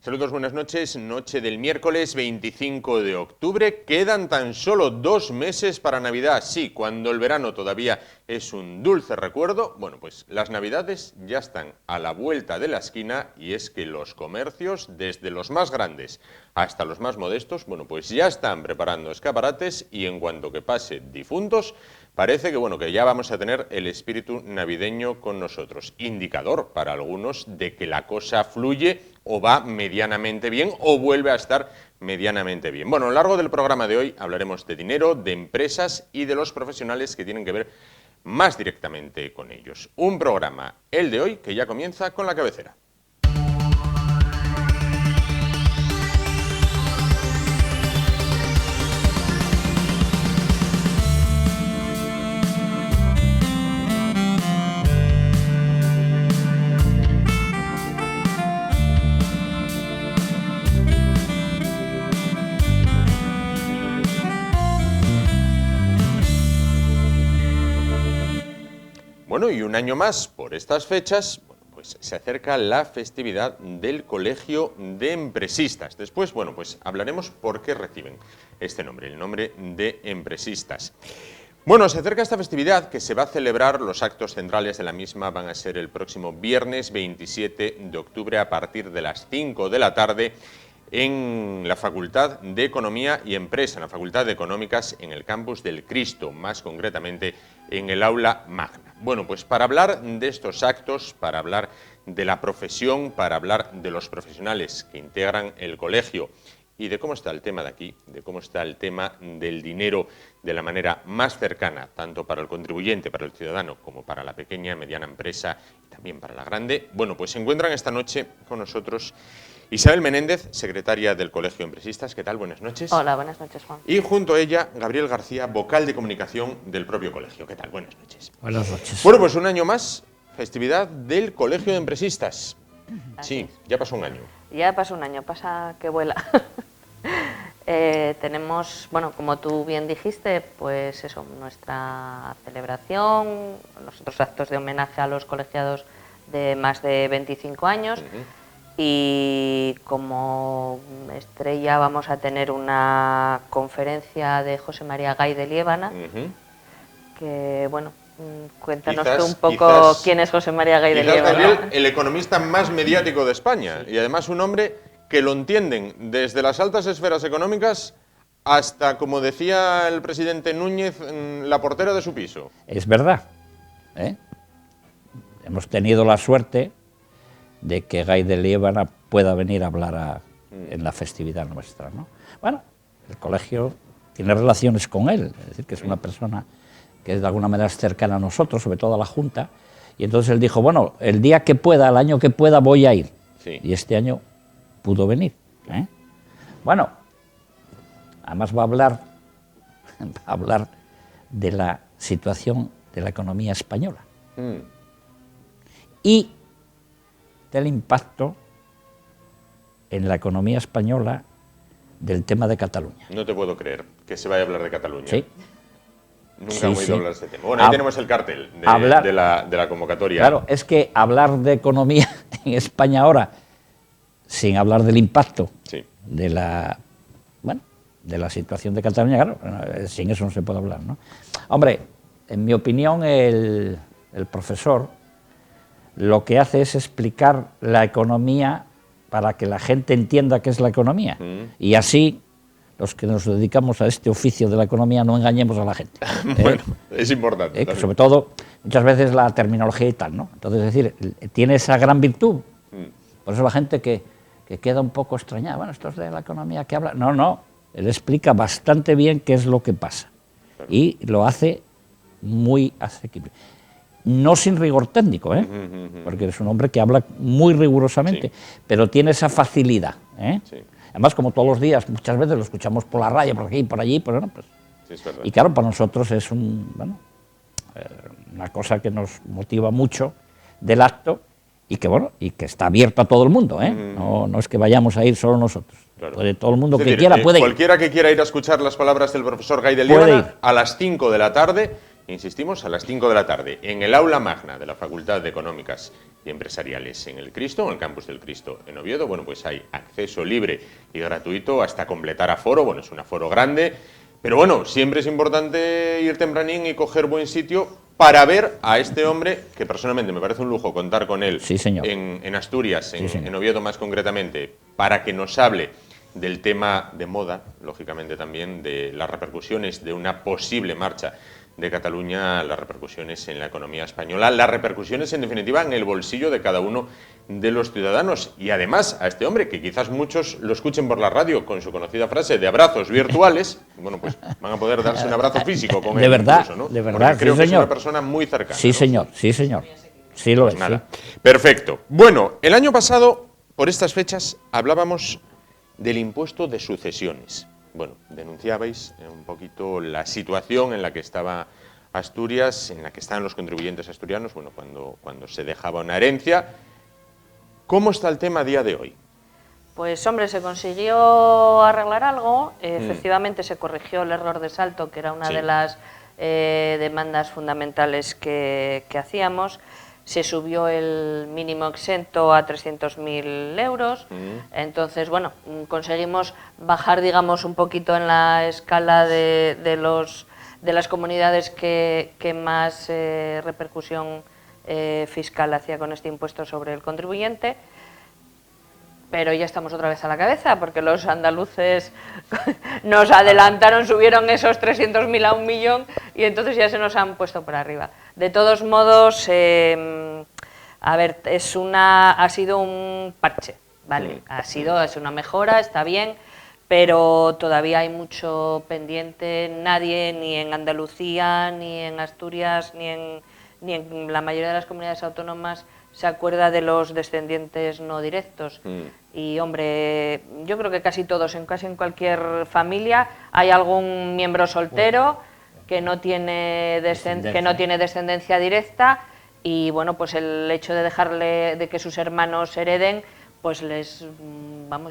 Saludos, buenas noches. Noche del miércoles 25 de octubre. Quedan tan solo 2 meses para Navidad. Sí, cuando el verano todavía es un dulce recuerdo, bueno, pues las Navidades ya están a la vuelta de la esquina y es que los comercios, desde los más grandes hasta los más modestos, bueno, pues ya están preparando escaparates y en cuanto que pase difuntos, parece que, bueno, que ya vamos a tener el espíritu navideño con nosotros. Indicador para algunos de que la cosa fluye o va medianamente bien o vuelve a estar medianamente bien. Bueno, a lo largo del programa de hoy hablaremos de dinero, de empresas y de los profesionales que tienen que ver más directamente con ellos. Un programa, el de hoy, que ya comienza con la cabecera. Bueno, y un año más, por estas fechas, bueno, pues se acerca la festividad del Colegio de Empresistas. Después, bueno, pues hablaremos por qué reciben este nombre, el nombre de empresistas. Bueno, se acerca esta festividad que se va a celebrar, los actos centrales de la misma van a ser el próximo viernes 27 de octubre a partir de las 5 de la tarde en la Facultad de Economía y Empresa, en la Facultad de Económicas, en el campus del Cristo, más concretamente en el aula magna. Bueno, pues para hablar de estos actos, para hablar de la profesión, para hablar de los profesionales que integran el colegio y de cómo está el tema de aquí, de cómo está el tema del dinero de la manera más cercana, tanto para el contribuyente, para el ciudadano, como para la pequeña y mediana empresa y también para la grande, bueno, pues se encuentran esta noche con nosotros Isabel Menéndez, secretaria del Colegio de Empresistas. ¿Qué tal? Buenas noches. Hola, buenas noches, Juan. Y junto a ella, Gabriel García, vocal de comunicación del propio colegio. ¿Qué tal? Buenas noches. Buenas noches. Bueno, pues un año más, festividad del Colegio de Empresistas. Sí, ya pasó un año. Ya pasó un año, pasa que vuela. Tenemos, bueno, como tú bien dijiste, pues eso, nuestra celebración, los otros actos de homenaje a los colegiados de más de 25 años. Y como estrella vamos a tener una conferencia de José María Gay de Liébana, que, bueno, cuéntanos tú un poco quién es José María Gay de Liébana. El economista más mediático de España, sí. Y además un hombre que lo entienden desde las altas esferas económicas hasta, como decía el presidente Núñez, la portera de su piso. Es verdad, ¿eh? Hemos tenido la suerte de que Gay de Liébana pueda venir a hablar en la festividad nuestra, ¿no? Bueno, el colegio tiene relaciones con él, es decir, que es una persona que de alguna manera es cercana a nosotros, sobre todo a la Junta, y entonces él dijo, bueno, el día que pueda, el año que pueda voy a ir, sí. Y este año pudo venir, ¿eh? Bueno, además va a hablar de la situación de la economía española y del impacto en la economía española del tema de Cataluña. No te puedo creer que se vaya a hablar de Cataluña. Sí. Nunca hemos oído hablar de este tema. Bueno, ahí tenemos el cartel de la convocatoria. Claro, es que hablar de economía en España ahora, sin hablar del impacto de la situación de Cataluña, claro, sin eso no se puede hablar, ¿no? Hombre, en mi opinión, el profesor lo que hace es explicar la economía para que la gente entienda qué es la economía. Y así, los que nos dedicamos a este oficio de la economía, no engañemos a la gente. Bueno, es importante. Que sobre todo, muchas veces la terminología y tal, ¿no? Entonces, es decir, tiene esa gran virtud. Por eso la gente que queda un poco extrañada, bueno, esto es de la economía que habla. No, él explica bastante bien qué es lo que pasa. Claro. Y lo hace muy asequible. No sin rigor técnico, porque es un hombre que habla muy rigurosamente, pero tiene esa facilidad. Sí. Además, como todos los días, muchas veces lo escuchamos por la radio, por aquí, por allí, pues, sí, es verdad. Y claro, para nosotros es una cosa que nos motiva mucho del acto y que está abierto a todo el mundo, no es que vayamos a ir solo nosotros. Claro. Puede todo el mundo que quiera puede ir. Cualquiera que quiera ir a escuchar las palabras del profesor Gay de Liébana a las 5 de la tarde. Insistimos, a las 5 de la tarde, en el aula magna de la Facultad de Económicas y empresariales en el Cristo, en el campus del Cristo en Oviedo. Bueno, pues hay acceso libre y gratuito hasta completar aforo. Bueno, es un aforo grande, pero bueno, siempre es importante ir tempranín y coger buen sitio para ver a este hombre, que personalmente me parece un lujo contar con él, sí, señor, en Asturias, sí, en Oviedo más concretamente, para que nos hable del tema de moda, lógicamente también, de las repercusiones de una posible marcha de Cataluña, las repercusiones en la economía española, las repercusiones en definitiva en el bolsillo de cada uno de los ciudadanos. Y además a este hombre, que quizás muchos lo escuchen por la radio con su conocida frase de abrazos virtuales, bueno, pues van a poder darse un abrazo físico con él. De verdad, incluso, ¿no? de verdad, porque creo sí, que señor. Es una persona muy cercana. Sí, ¿no? señor, sí, señor. Sí lo Pues es. nada. Sí. Perfecto. Bueno, el año pasado, por estas fechas, hablábamos del impuesto de sucesiones. Bueno, denunciabais un poquito la situación en la que estaba Asturias, en la que estaban los contribuyentes asturianos, bueno, cuando se dejaba una herencia. ¿Cómo está el tema a día de hoy? Pues hombre, se consiguió arreglar algo, efectivamente se corrigió el error de salto, que era una de las demandas fundamentales que hacíamos. Se subió el mínimo exento a 300.000 euros, entonces, bueno, conseguimos bajar, digamos, un poquito en la escala de las comunidades que más repercusión fiscal hacía con este impuesto sobre el contribuyente. Pero ya estamos otra vez a la cabeza, porque los andaluces nos adelantaron, subieron esos 300.000 a 1 millón y entonces ya se nos han puesto por arriba. De todos modos, a ver, ha sido un parche, ¿vale? Es una mejora, está bien, pero todavía hay mucho pendiente. Nadie, ni en Andalucía, ni en Asturias, ni en la mayoría de las comunidades autónomas, se acuerda de los descendientes no directos. Y, hombre, yo creo que casi todos, casi en cualquier familia, hay algún miembro soltero que no tiene descendencia directa y, bueno, pues el hecho de que sus hermanos hereden, pues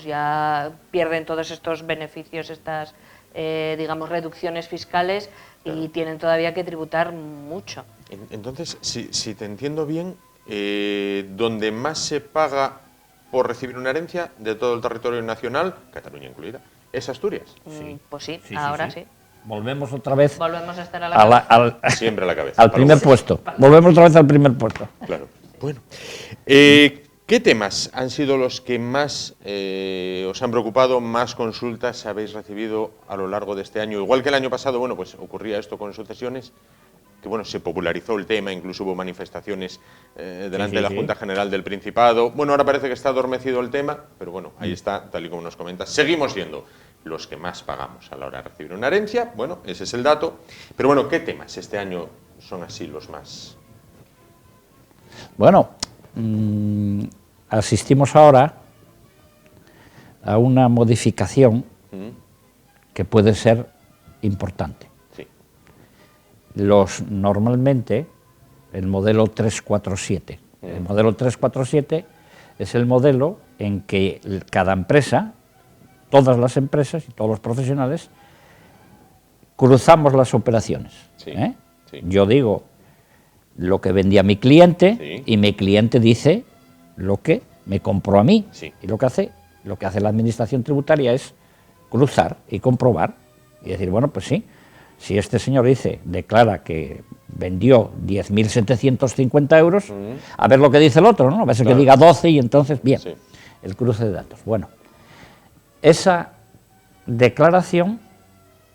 ya pierden todos estos beneficios, estas, digamos, reducciones fiscales y tienen todavía que tributar mucho. Entonces, si te entiendo bien, donde más se paga por recibir una herencia de todo el territorio nacional, Cataluña incluida, es Asturias. Sí. Pues sí, ahora sí. Volvemos otra vez. Volvemos a estar a la cabeza. Siempre a la cabeza. Al primer puesto. Volvemos otra vez al primer puesto. Claro. Bueno. ¿Qué temas han sido los que más os han preocupado, más consultas habéis recibido a lo largo de este año? Igual que el año pasado, bueno, pues ocurría esto con sucesiones, que bueno, se popularizó el tema, incluso hubo manifestaciones delante de la Junta General del Principado. Bueno, ahora parece que está adormecido el tema, pero bueno, ahí está, tal y como nos comentas. Seguimos siendo los que más pagamos a la hora de recibir una herencia, bueno, ese es el dato. Pero bueno, ¿qué temas este año son así los más? Bueno, asistimos ahora a una modificación que puede ser importante. Normalmente, el modelo 347. El modelo 347 es el modelo en que cada empresa, todas las empresas y todos los profesionales, cruzamos las operaciones. Yo digo lo que vendía mi cliente y mi cliente dice lo que me compró a mí. Y lo que hace la Administración Tributaria es cruzar y comprobar y decir, bueno, pues sí, si este señor declara que vendió 10.750 euros, a ver lo que dice el otro, ¿no? A ver si que diga 12 y entonces, bien, el cruce de datos. Bueno, esa declaración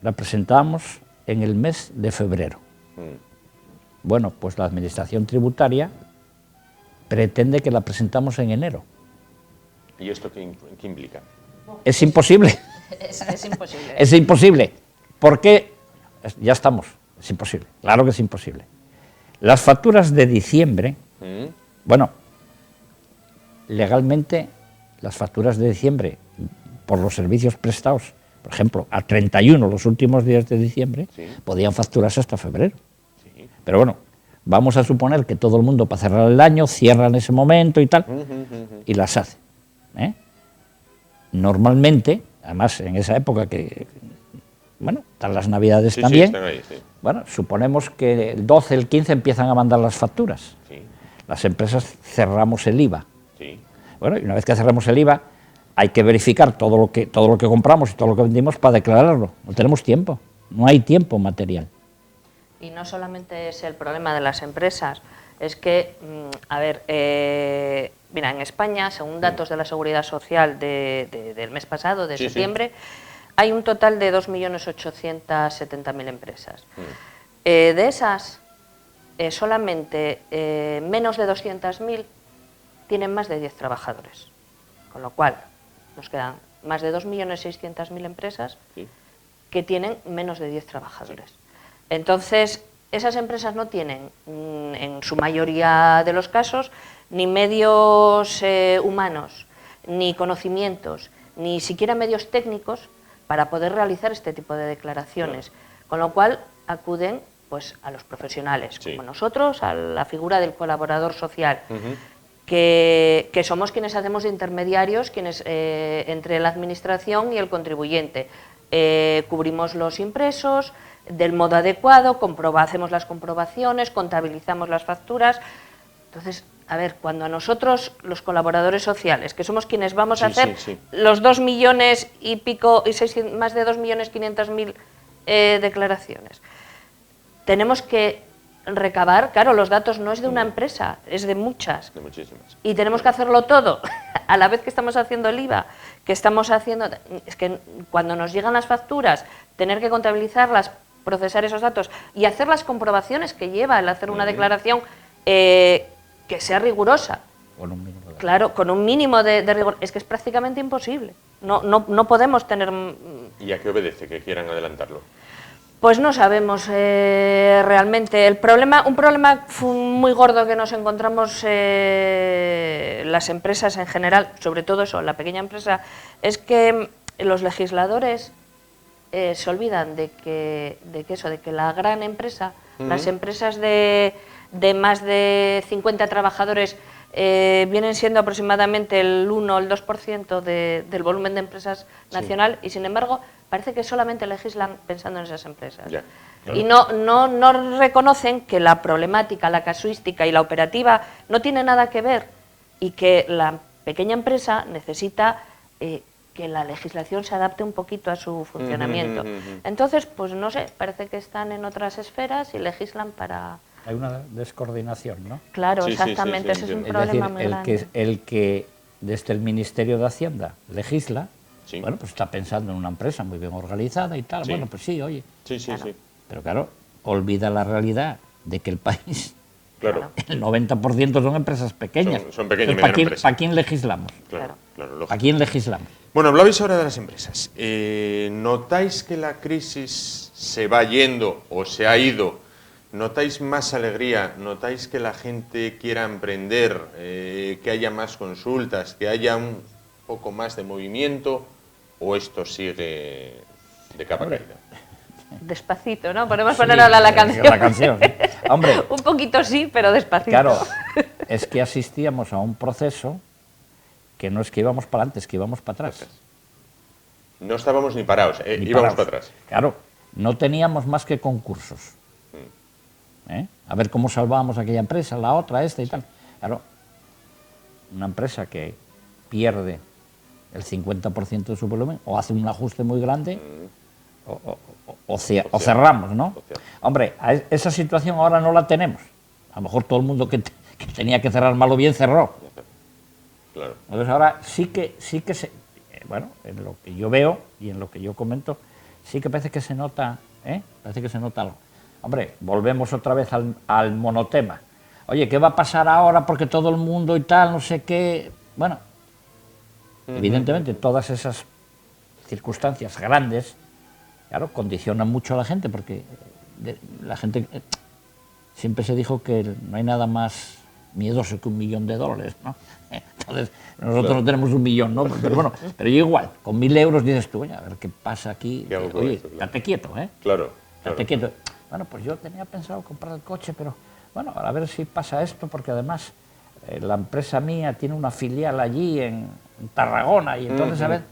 la presentamos en el mes de febrero. Bueno, pues la Administración Tributaria pretende que la presentamos en enero. ¿Y esto qué implica? Es imposible. Es imposible. Es imposible. ¿Por qué? Ya estamos. Es imposible. Claro que es imposible. Las facturas de diciembre, bueno, legalmente las facturas de diciembre por los servicios prestados, por ejemplo, a 31 los últimos días de diciembre, podían facturarse hasta febrero. Pero bueno, vamos a suponer que todo el mundo para cerrar el año cierra en ese momento y tal, y las hace. Normalmente, además en esa época que, bueno, están las Navidades también, están ahí, bueno, suponemos que el 12, el 15 empiezan a mandar las facturas. las empresas cerramos el IVA. Sí. Bueno, y una vez que cerramos el IVA, hay que verificar todo lo que compramos y todo lo que vendimos para declararlo. No tenemos tiempo, no hay tiempo material. Y no solamente es el problema de las empresas, es que, mira, en España, según datos de la Seguridad Social del mes pasado, de septiembre, hay un total de 2.870.000 empresas. De esas, solamente menos de 200.000 tienen más de 10 trabajadores, con lo cual nos quedan más de 2.600.000 empresas que tienen menos de 10 trabajadores. Entonces, esas empresas no tienen, en su mayoría de los casos, ni medios humanos, ni conocimientos, ni siquiera medios técnicos para poder realizar este tipo de declaraciones, con lo cual acuden pues, a los profesionales, como nosotros, a la figura del colaborador social, que somos quienes hacemos de intermediarios entre la administración y el contribuyente. Cubrimos los impresos del modo adecuado, hacemos las comprobaciones, contabilizamos las facturas. Entonces, a ver, cuando a nosotros, los colaboradores sociales, que somos quienes vamos a hacer los 2 millones y pico, y más de 2.500.000 declaraciones, tenemos que recabar, claro, los datos no es de una empresa, es de muchas. De muchísimas. Y tenemos que hacerlo todo a la vez que estamos haciendo el IVA, que estamos haciendo... Es que cuando nos llegan las facturas, tener que contabilizarlas, procesar esos datos y hacer las comprobaciones que lleva el hacer una declaración que sea rigurosa. Con un mínimo de... Claro, con un mínimo de rigor. Es que es prácticamente imposible. No podemos tener... ¿Y a qué obedece que quieran adelantarlo? Pues no sabemos realmente. Un problema muy gordo que nos encontramos las empresas en general, sobre todo eso, la pequeña empresa, es que los legisladores se olvidan de que la gran empresa, las empresas de más de 50 trabajadores vienen siendo aproximadamente el 1 o el 2% del volumen de empresas nacional y, sin embargo, parece que solamente legislan pensando en esas empresas. Ya, claro. Y no reconocen que la problemática, la casuística y la operativa no tiene nada que ver y que la pequeña empresa necesita que la legislación se adapte un poquito a su funcionamiento. Entonces, pues no sé, parece que están en otras esferas y legislan para... Hay una descoordinación, ¿no? Claro, Sí, exactamente, ese es un Es problema decir, muy grande. el que desde el Ministerio de Hacienda legisla, Sí. bueno, pues está pensando en una empresa muy bien organizada y tal. Sí. Bueno, pues sí, oye. Sí. Pero claro, olvida la realidad de que el país, Claro. el 90% son empresas pequeñas. Son pequeñas y Entonces, medianas empresas. ¿para quién legislamos? Claro, lógico. ¿Para quién legislamos? Bueno, hablabais ahora de las empresas. ¿Notáis que la crisis se va yendo o se ha ido? ¿Notáis más alegría? ¿Notáis que la gente quiera emprender? ¿Que haya más consultas? ¿Que haya un poco más de movimiento? ¿O esto sigue de capa caída? Despacito, ¿no? Podemos poner ahora la canción. La canción. Hombre, Un poquito sí, pero despacito. claro, es que asistíamos a un proceso que no es que íbamos para adelante, es que íbamos para atrás. No estábamos ni parados, Ni íbamos parados. para atrás. Claro, no teníamos más que concursos. A ver cómo salvábamos aquella empresa, la otra, esta y tal. Claro, una empresa que pierde el 50% de su volumen, o hace un ajuste muy grande, o cerramos, ¿no? Hombre, esa situación ahora no la tenemos. A lo mejor todo el mundo que tenía que cerrar mal o bien cerró. Claro. Entonces ahora sí que bueno, en lo que yo veo y en lo que yo comento, sí que parece que se nota, parece que se nota algo. Hombre, volvemos otra vez al monotema. Oye, ¿qué va a pasar ahora porque todo el mundo y tal, no sé qué? Bueno, evidentemente todas esas circunstancias grandes, claro, condicionan mucho a la gente porque la gente siempre se dijo que no hay nada más miedoso que $1 millón, ¿no? Entonces, nosotros no tenemos 1 millón, ¿no? Pero bueno, pero igual, con 1.000 euros dices tú, oye, a ver qué pasa aquí. ¿Qué hago con Oye, esto? Claro. date quieto, ¿eh? Claro. Date quieto. Bueno, pues yo tenía pensado comprar el coche, pero bueno, a ver si pasa esto, porque además la empresa mía tiene una filial allí en Tarragona, y entonces, a ver,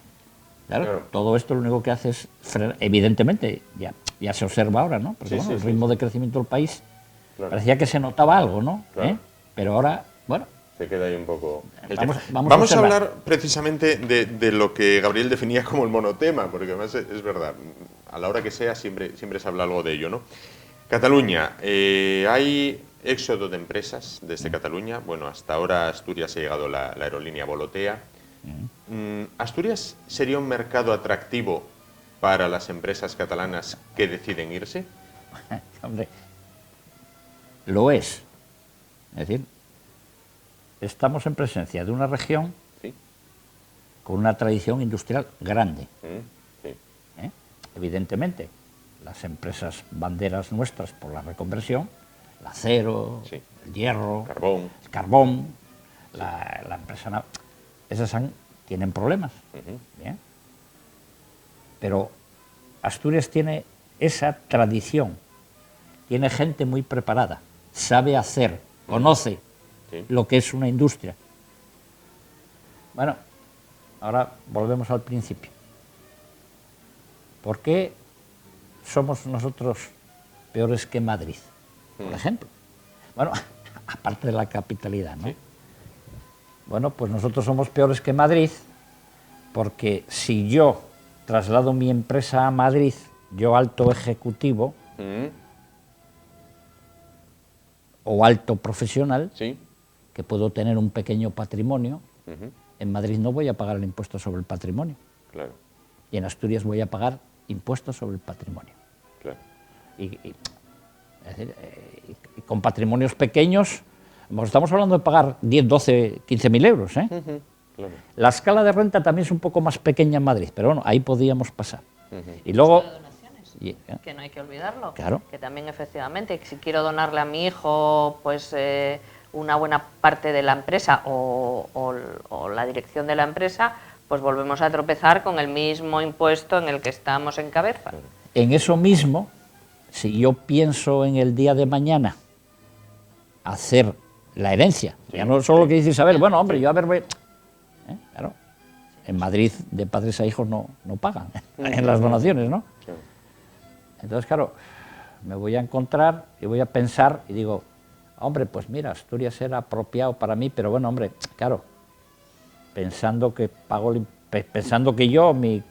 claro, todo esto lo único que hace es frenar. Evidentemente, ya se observa ahora, ¿no? Porque bueno, el ritmo de crecimiento del país parecía que se notaba algo, ¿no? Claro. Pero ahora, bueno, Se queda ahí un poco el Vamos- tema. vamos a Vamos a observar. hablar precisamente de lo que Gabriel definía como el monotema, porque además es verdad, a la hora que sea siempre se habla algo de ello, ¿no? Cataluña, hay éxodo de empresas desde Cataluña. Bueno, hasta ahora Asturias ha llegado la aerolínea Volotea. ¿Asturias sería un mercado atractivo para las empresas catalanas que deciden irse? hombre, lo es. Es decir, estamos en presencia de una región Sí. con una tradición industrial grande. Sí. ¿eh? Evidentemente, las empresas banderas nuestras por la reconversión, el acero, Sí. el hierro, Carbón. el carbón, la empresa... Esas tienen problemas. Bien. Pero Asturias tiene esa tradición, tiene gente muy preparada, sabe hacer, conoce Sí. lo que es una industria. Bueno, ahora volvemos al principio. ¿Por qué somos nosotros peores que Madrid, por ejemplo? Bueno, aparte de la capitalidad, ¿no? Sí. Bueno, pues nosotros somos peores que Madrid porque si yo traslado mi empresa a Madrid, yo alto ejecutivo o alto profesional, Sí. que puedo tener un pequeño patrimonio, en Madrid no voy a pagar el impuesto sobre el patrimonio. Claro, Y en Asturias voy a pagar impuestos sobre el patrimonio. claro. Es decir, y con patrimonios pequeños, estamos hablando de pagar 10, 12, 15.000 euros. Claro. La escala de renta también es un poco más pequeña en Madrid, pero bueno, ahí podíamos pasar. Y luego... y- Que no hay que olvidarlo. Claro. Que también, efectivamente, si quiero donarle a mi hijo pues una buena parte de la empresa o la dirección de la empresa, pues volvemos a tropezar con el mismo impuesto en el que estamos en cabeza. En eso mismo, si yo pienso en el día de mañana hacer la herencia, ya no solo lo que dice Isabel, bueno, hombre, yo a ver, claro, en Madrid de padres a hijos no pagan en las donaciones, ¿no? Claro. Entonces, claro, me voy a encontrar y voy a pensar y digo, hombre, pues mira, Asturias era apropiado para mí, pero bueno, hombre, claro, pensando que yo, mi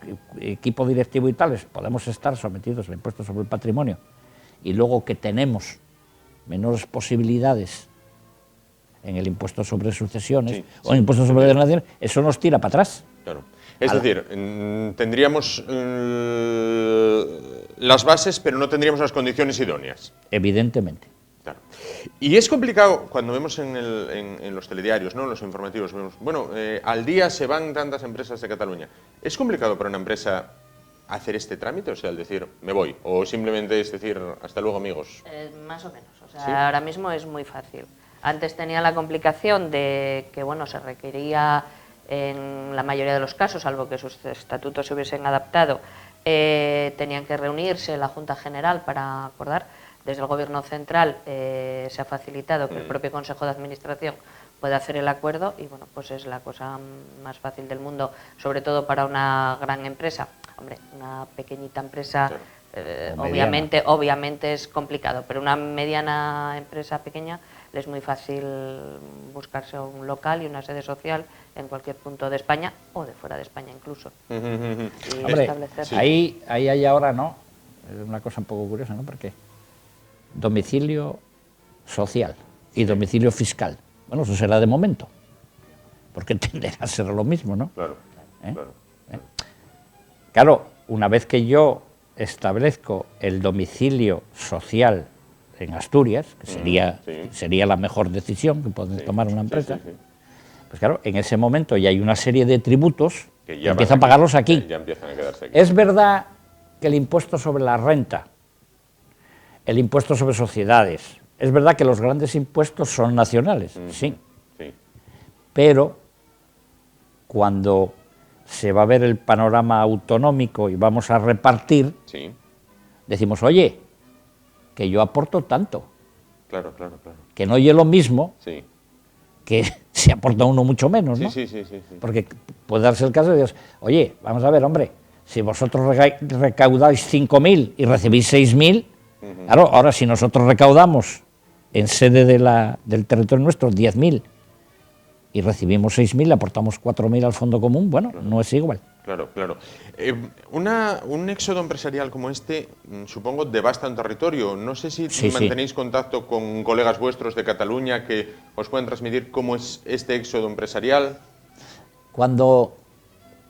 equipo directivo y tales, podemos estar sometidos al impuesto sobre el patrimonio y luego que tenemos menores posibilidades en el impuesto sobre sucesiones Sí, o en el impuesto sobre donaciones, eso nos tira para atrás. Claro. Es decir, tendríamos las bases, pero no tendríamos las condiciones idóneas. Evidentemente. Claro. Y es complicado cuando vemos en los telediarios, ¿no? En los informativos, vemos, bueno, al día se van tantas empresas de Cataluña. ¿Es complicado para una empresa hacer este trámite? O sea, el decir, me voy, o simplemente es decir, hasta luego, amigos. Más o menos. O sea, ¿Sí? ahora mismo es muy fácil. Antes tenía la complicación de que, bueno, se requería en la mayoría de los casos, salvo que sus estatutos se hubiesen adaptado, tenían que reunirse la Junta General para acordar. Desde el Gobierno central se ha facilitado que el propio Consejo de Administración pueda hacer el acuerdo y, bueno, pues es la cosa más fácil del mundo, sobre todo para una gran empresa. Hombre, una pequeñita empresa, obviamente es complicado, pero una mediana empresa pequeña le es muy fácil buscarse un local y una sede social en cualquier punto de España o de fuera de España incluso. Y Hombre, establecer... ahí hay ahora, ¿no? Es una cosa un poco curiosa, ¿no? Porque domicilio social y domicilio fiscal. Bueno, eso será de momento, porque tenderá a ser lo mismo, ¿no? Claro, ¿Eh? claro. Claro, una vez que yo establezco el domicilio social en Asturias, que sería la mejor decisión que puede tomar una empresa, sí. pues claro, en ese momento ya hay una serie de tributos Que que empiezan a pagarlos aquí. Ya empiezan a quedarse aquí. Es verdad que el impuesto sobre la renta, el impuesto sobre sociedades, es verdad que los grandes impuestos son nacionales, sí, Sí. pero cuando se va a ver el panorama autonómico y vamos a repartir, Sí. decimos, oye, que yo aporto tanto, Claro. que no oye lo mismo Sí. que si aporta uno mucho menos, ¿no? Sí. Porque puede darse el caso de Dios, oye, vamos a ver, hombre, si vosotros recaudáis 5.000 y recibís 6.000, claro, ahora si nosotros recaudamos en sede del territorio nuestro 10.000 y recibimos 6.000, aportamos 4.000 al fondo común, bueno, no es igual. Claro, claro. Un éxodo empresarial como este, supongo, devasta un territorio. No sé si mantenéis contacto con colegas vuestros de Cataluña que os puedan transmitir cómo es este éxodo empresarial. Cuando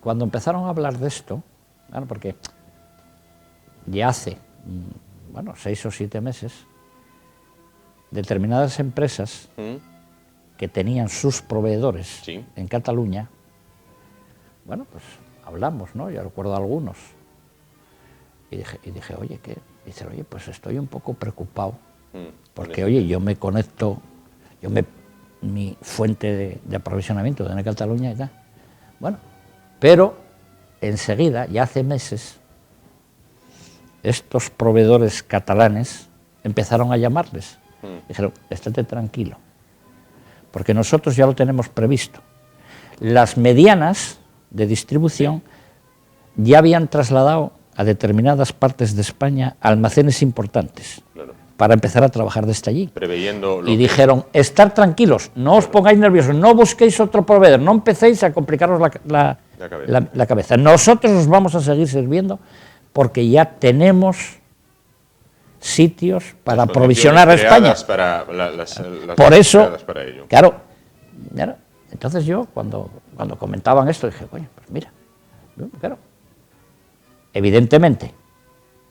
empezaron a hablar de esto, bueno, porque ya hace, 6 o 7 meses, determinadas empresas que tenían sus proveedores en Cataluña, bueno, pues hablamos, ¿no? Yo recuerdo a algunos. Y dije, oye, ¿qué? Dice, oye, pues estoy un poco preocupado, porque, oye, yo me conecto, mi fuente de aprovisionamiento de Cataluña y tal. Bueno, pero enseguida, ya hace meses, estos proveedores catalanes empezaron a llamarles. Dijeron, estate tranquilo, porque nosotros ya lo tenemos previsto. Las medianas de distribución ya habían trasladado a determinadas partes de España almacenes importantes para empezar a trabajar desde allí. Y dijeron, estar tranquilos, no os pongáis nerviosos, no busquéis otro proveedor, no empecéis a complicaros la cabeza. Nosotros os vamos a seguir sirviendo porque ya tenemos sitios para aprovisionar a España. Por eso, para ello. Claro, entonces yo cuando comentaban esto dije, coño, pues mira, claro, evidentemente,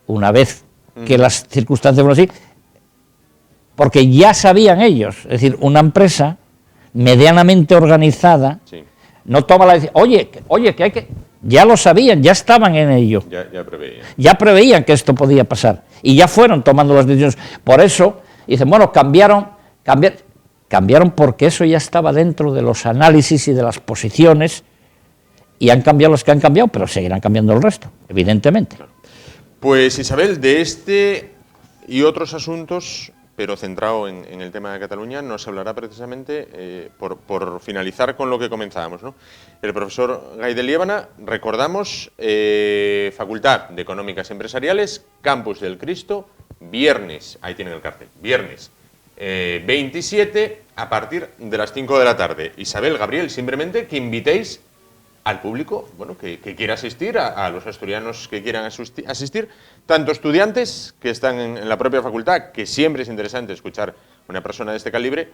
una vez que las circunstancias fueron así, porque ya sabían ellos, es decir, una empresa medianamente organizada no toma la decisión, oye, que hay que... Ya lo sabían, ya estaban en ello. Ya preveían que esto podía pasar. Y ya fueron tomando las decisiones. Por eso, dicen, bueno, cambiaron porque eso ya estaba dentro de los análisis y de las posiciones, y han cambiado los que han cambiado, pero seguirán cambiando el resto, evidentemente. Pues Isabel, de este y otros asuntos, pero centrado en el tema de Cataluña, nos hablará precisamente, por finalizar con lo que comenzábamos, ¿no? El profesor Gay de Liébana, recordamos, Facultad de Económicas Empresariales, Campus del Cristo, viernes, ahí tienen el cartel, viernes 27 a partir de las 5 de la tarde. Isabel, Gabriel, simplemente que invitéis al público, bueno, que quiera asistir, a los asturianos que quieran asistir, tanto estudiantes que están en la propia facultad, que siempre es interesante escuchar una persona de este calibre,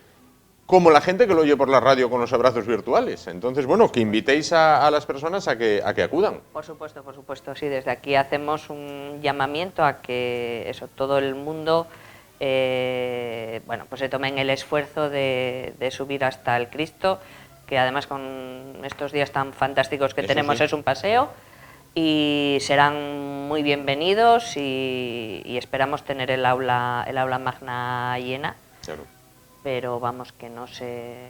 como la gente que lo oye por la radio con los abrazos virtuales. Entonces, bueno, que invitéis a las personas a que acudan. Por supuesto, sí, desde aquí hacemos un llamamiento a que todo el mundo pues se tomen el esfuerzo de subir hasta el Cristo, que además con estos días tan fantásticos que tenemos es un paseo, y serán muy bienvenidos y esperamos tener el aula magna llena. Claro. Pero vamos, que no se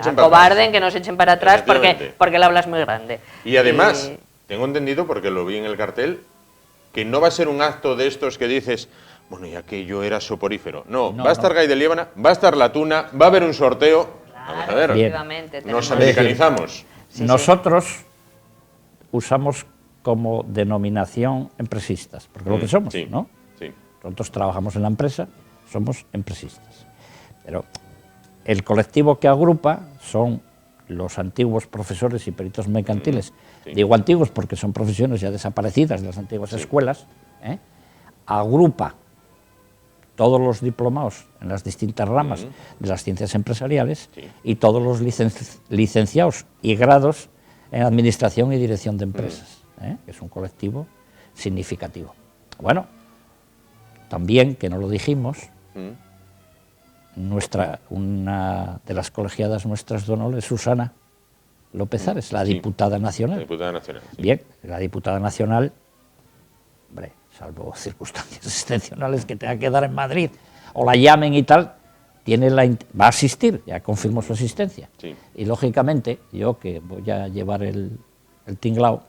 acobarden, que no se echen para atrás, porque el aula es muy grande. Y además, tengo entendido, porque lo vi en el cartel, que no va a ser un acto de estos que dices, bueno, ya que yo era soporífero. No, va a estar Gay de Liébana, va a estar la tuna, va a haber un sorteo. Vamos a ver, nos americanizamos. Nosotros usamos como denominación empresistas, porque lo que somos, ¿no? Sí. Nosotros trabajamos en la empresa, somos empresistas. Pero el colectivo que agrupa son los antiguos profesores y peritos mercantiles. Digo antiguos porque son profesiones ya desaparecidas de las antiguas escuelas. Agrupa todos los diplomados en las distintas ramas de las ciencias empresariales y todos los licenciados y grados en administración y dirección de empresas. Es un colectivo significativo. Bueno, también, que no lo dijimos, una de las colegiadas nuestras de honor es Susana López Ares, la diputada nacional. La diputada nacional. Bien, la diputada nacional, hombre, salvo circunstancias excepcionales que tenga que dar en Madrid o la llamen y tal, va a asistir, ya confirmó su asistencia. Sí. Y lógicamente, yo que voy a llevar el tinglao,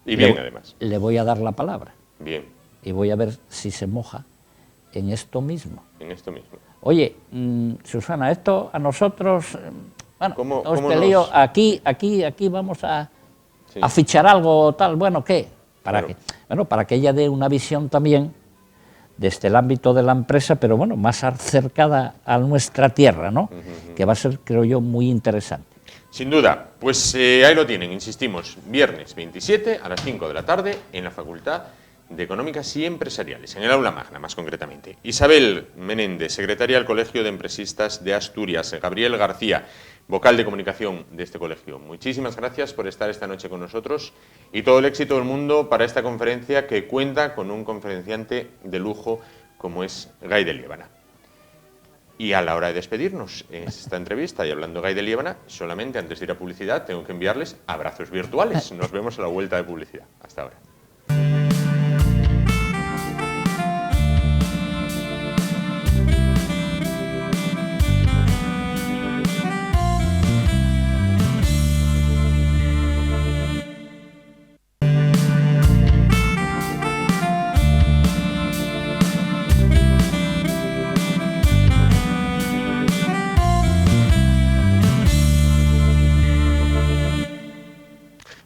y bien además, le voy a dar la palabra. Bien. Y voy a ver si se moja en esto mismo. En esto mismo. Oye, Susana, esto a nosotros, bueno, os peleo, aquí vamos a fichar algo tal, bueno, ¿qué? ¿Para qué? Bueno, para que ella dé una visión también desde el ámbito de la empresa, pero bueno, más acercada a nuestra tierra, ¿no? Que va a ser, creo yo, muy interesante. Sin duda, pues ahí lo tienen, insistimos, viernes 27 a las 5 de la tarde en la Facultad de Económicas y Empresariales, en el Aula Magna más concretamente. Isabel Menéndez, secretaria del Colegio de Empresistas de Asturias, Gabriel García, vocal de comunicación de este colegio. Muchísimas gracias por estar esta noche con nosotros y todo el éxito del mundo para esta conferencia que cuenta con un conferenciante de lujo como es Gay de Liébana. Y a la hora de despedirnos en esta entrevista y hablando de Gay de Liébana, solamente antes de ir a publicidad tengo que enviarles abrazos virtuales. Nos vemos a la vuelta de publicidad. Hasta ahora.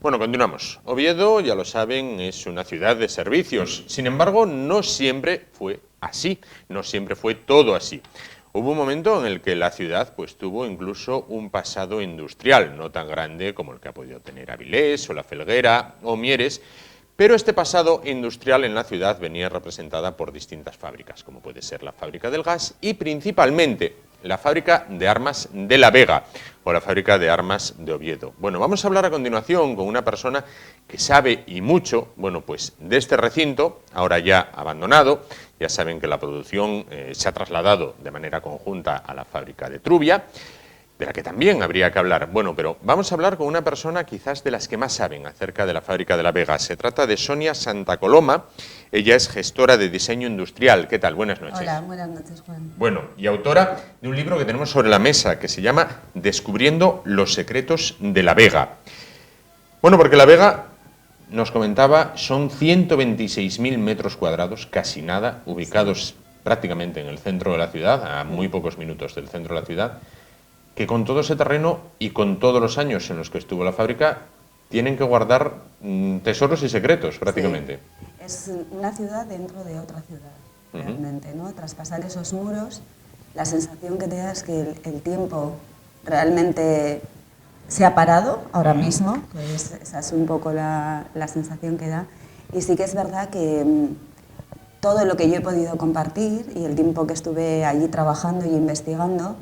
Bueno, continuamos. Oviedo, ya lo saben, es una ciudad de servicios. Sin embargo, no siempre fue así, no siempre fue todo así. Hubo un momento en el que la ciudad pues, tuvo incluso un pasado industrial, no tan grande como el que ha podido tener Avilés o La Felguera o Mieres, pero este pasado industrial en la ciudad venía representada por distintas fábricas, como puede ser la fábrica del gas y principalmente la fábrica de armas de La Vega o la fábrica de armas de Oviedo. Bueno, vamos a hablar a continuación con una persona que sabe y mucho, bueno, pues de este recinto, ahora ya abandonado. Ya saben que la producción se ha trasladado de manera conjunta a la fábrica de Trubia, de la que también habría que hablar. Bueno, pero vamos a hablar con una persona quizás de las que más saben acerca de la fábrica de La Vega. Se trata de Sonia Santacoloma. Ella es gestora de diseño industrial. ¿Qué tal? Buenas noches. Hola, buenas noches, Juan. Bueno, y autora de un libro que tenemos sobre la mesa que se llama Descubriendo los secretos de La Vega. Bueno, porque La Vega, nos comentaba, son 126.000 metros cuadrados, casi nada, ubicados prácticamente en el centro de la ciudad, a muy pocos minutos del centro de la ciudad, que con todo ese terreno y con todos los años en los que estuvo la fábrica, tienen que guardar tesoros y secretos prácticamente. Sí, es una ciudad dentro de otra ciudad, realmente, ¿no? Tras pasar esos muros, la sensación que te da es que el tiempo realmente se ha parado ahora mismo, que esa es un poco la sensación que da. Y sí que es verdad que todo lo que yo he podido compartir y el tiempo que estuve allí trabajando y investigando,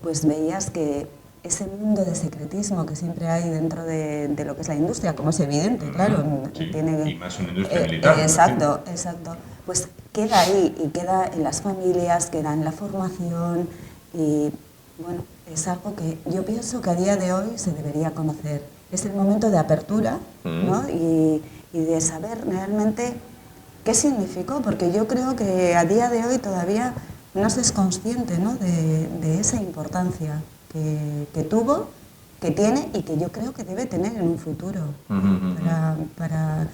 pues veías que ese mundo de secretismo que siempre hay dentro de lo que es la industria, como es evidente, claro. Sí, tiene, y más una industria militar. Exacto, exacto. Pues queda ahí y queda en las familias, queda en la formación y, bueno, es algo que yo pienso que a día de hoy se debería conocer. Es el momento de apertura, ¿no? Y de saber realmente qué significó, porque yo creo que a día de hoy todavía no se es consciente, ¿no? de esa importancia que tuvo, que tiene y que yo creo que debe tener en un futuro para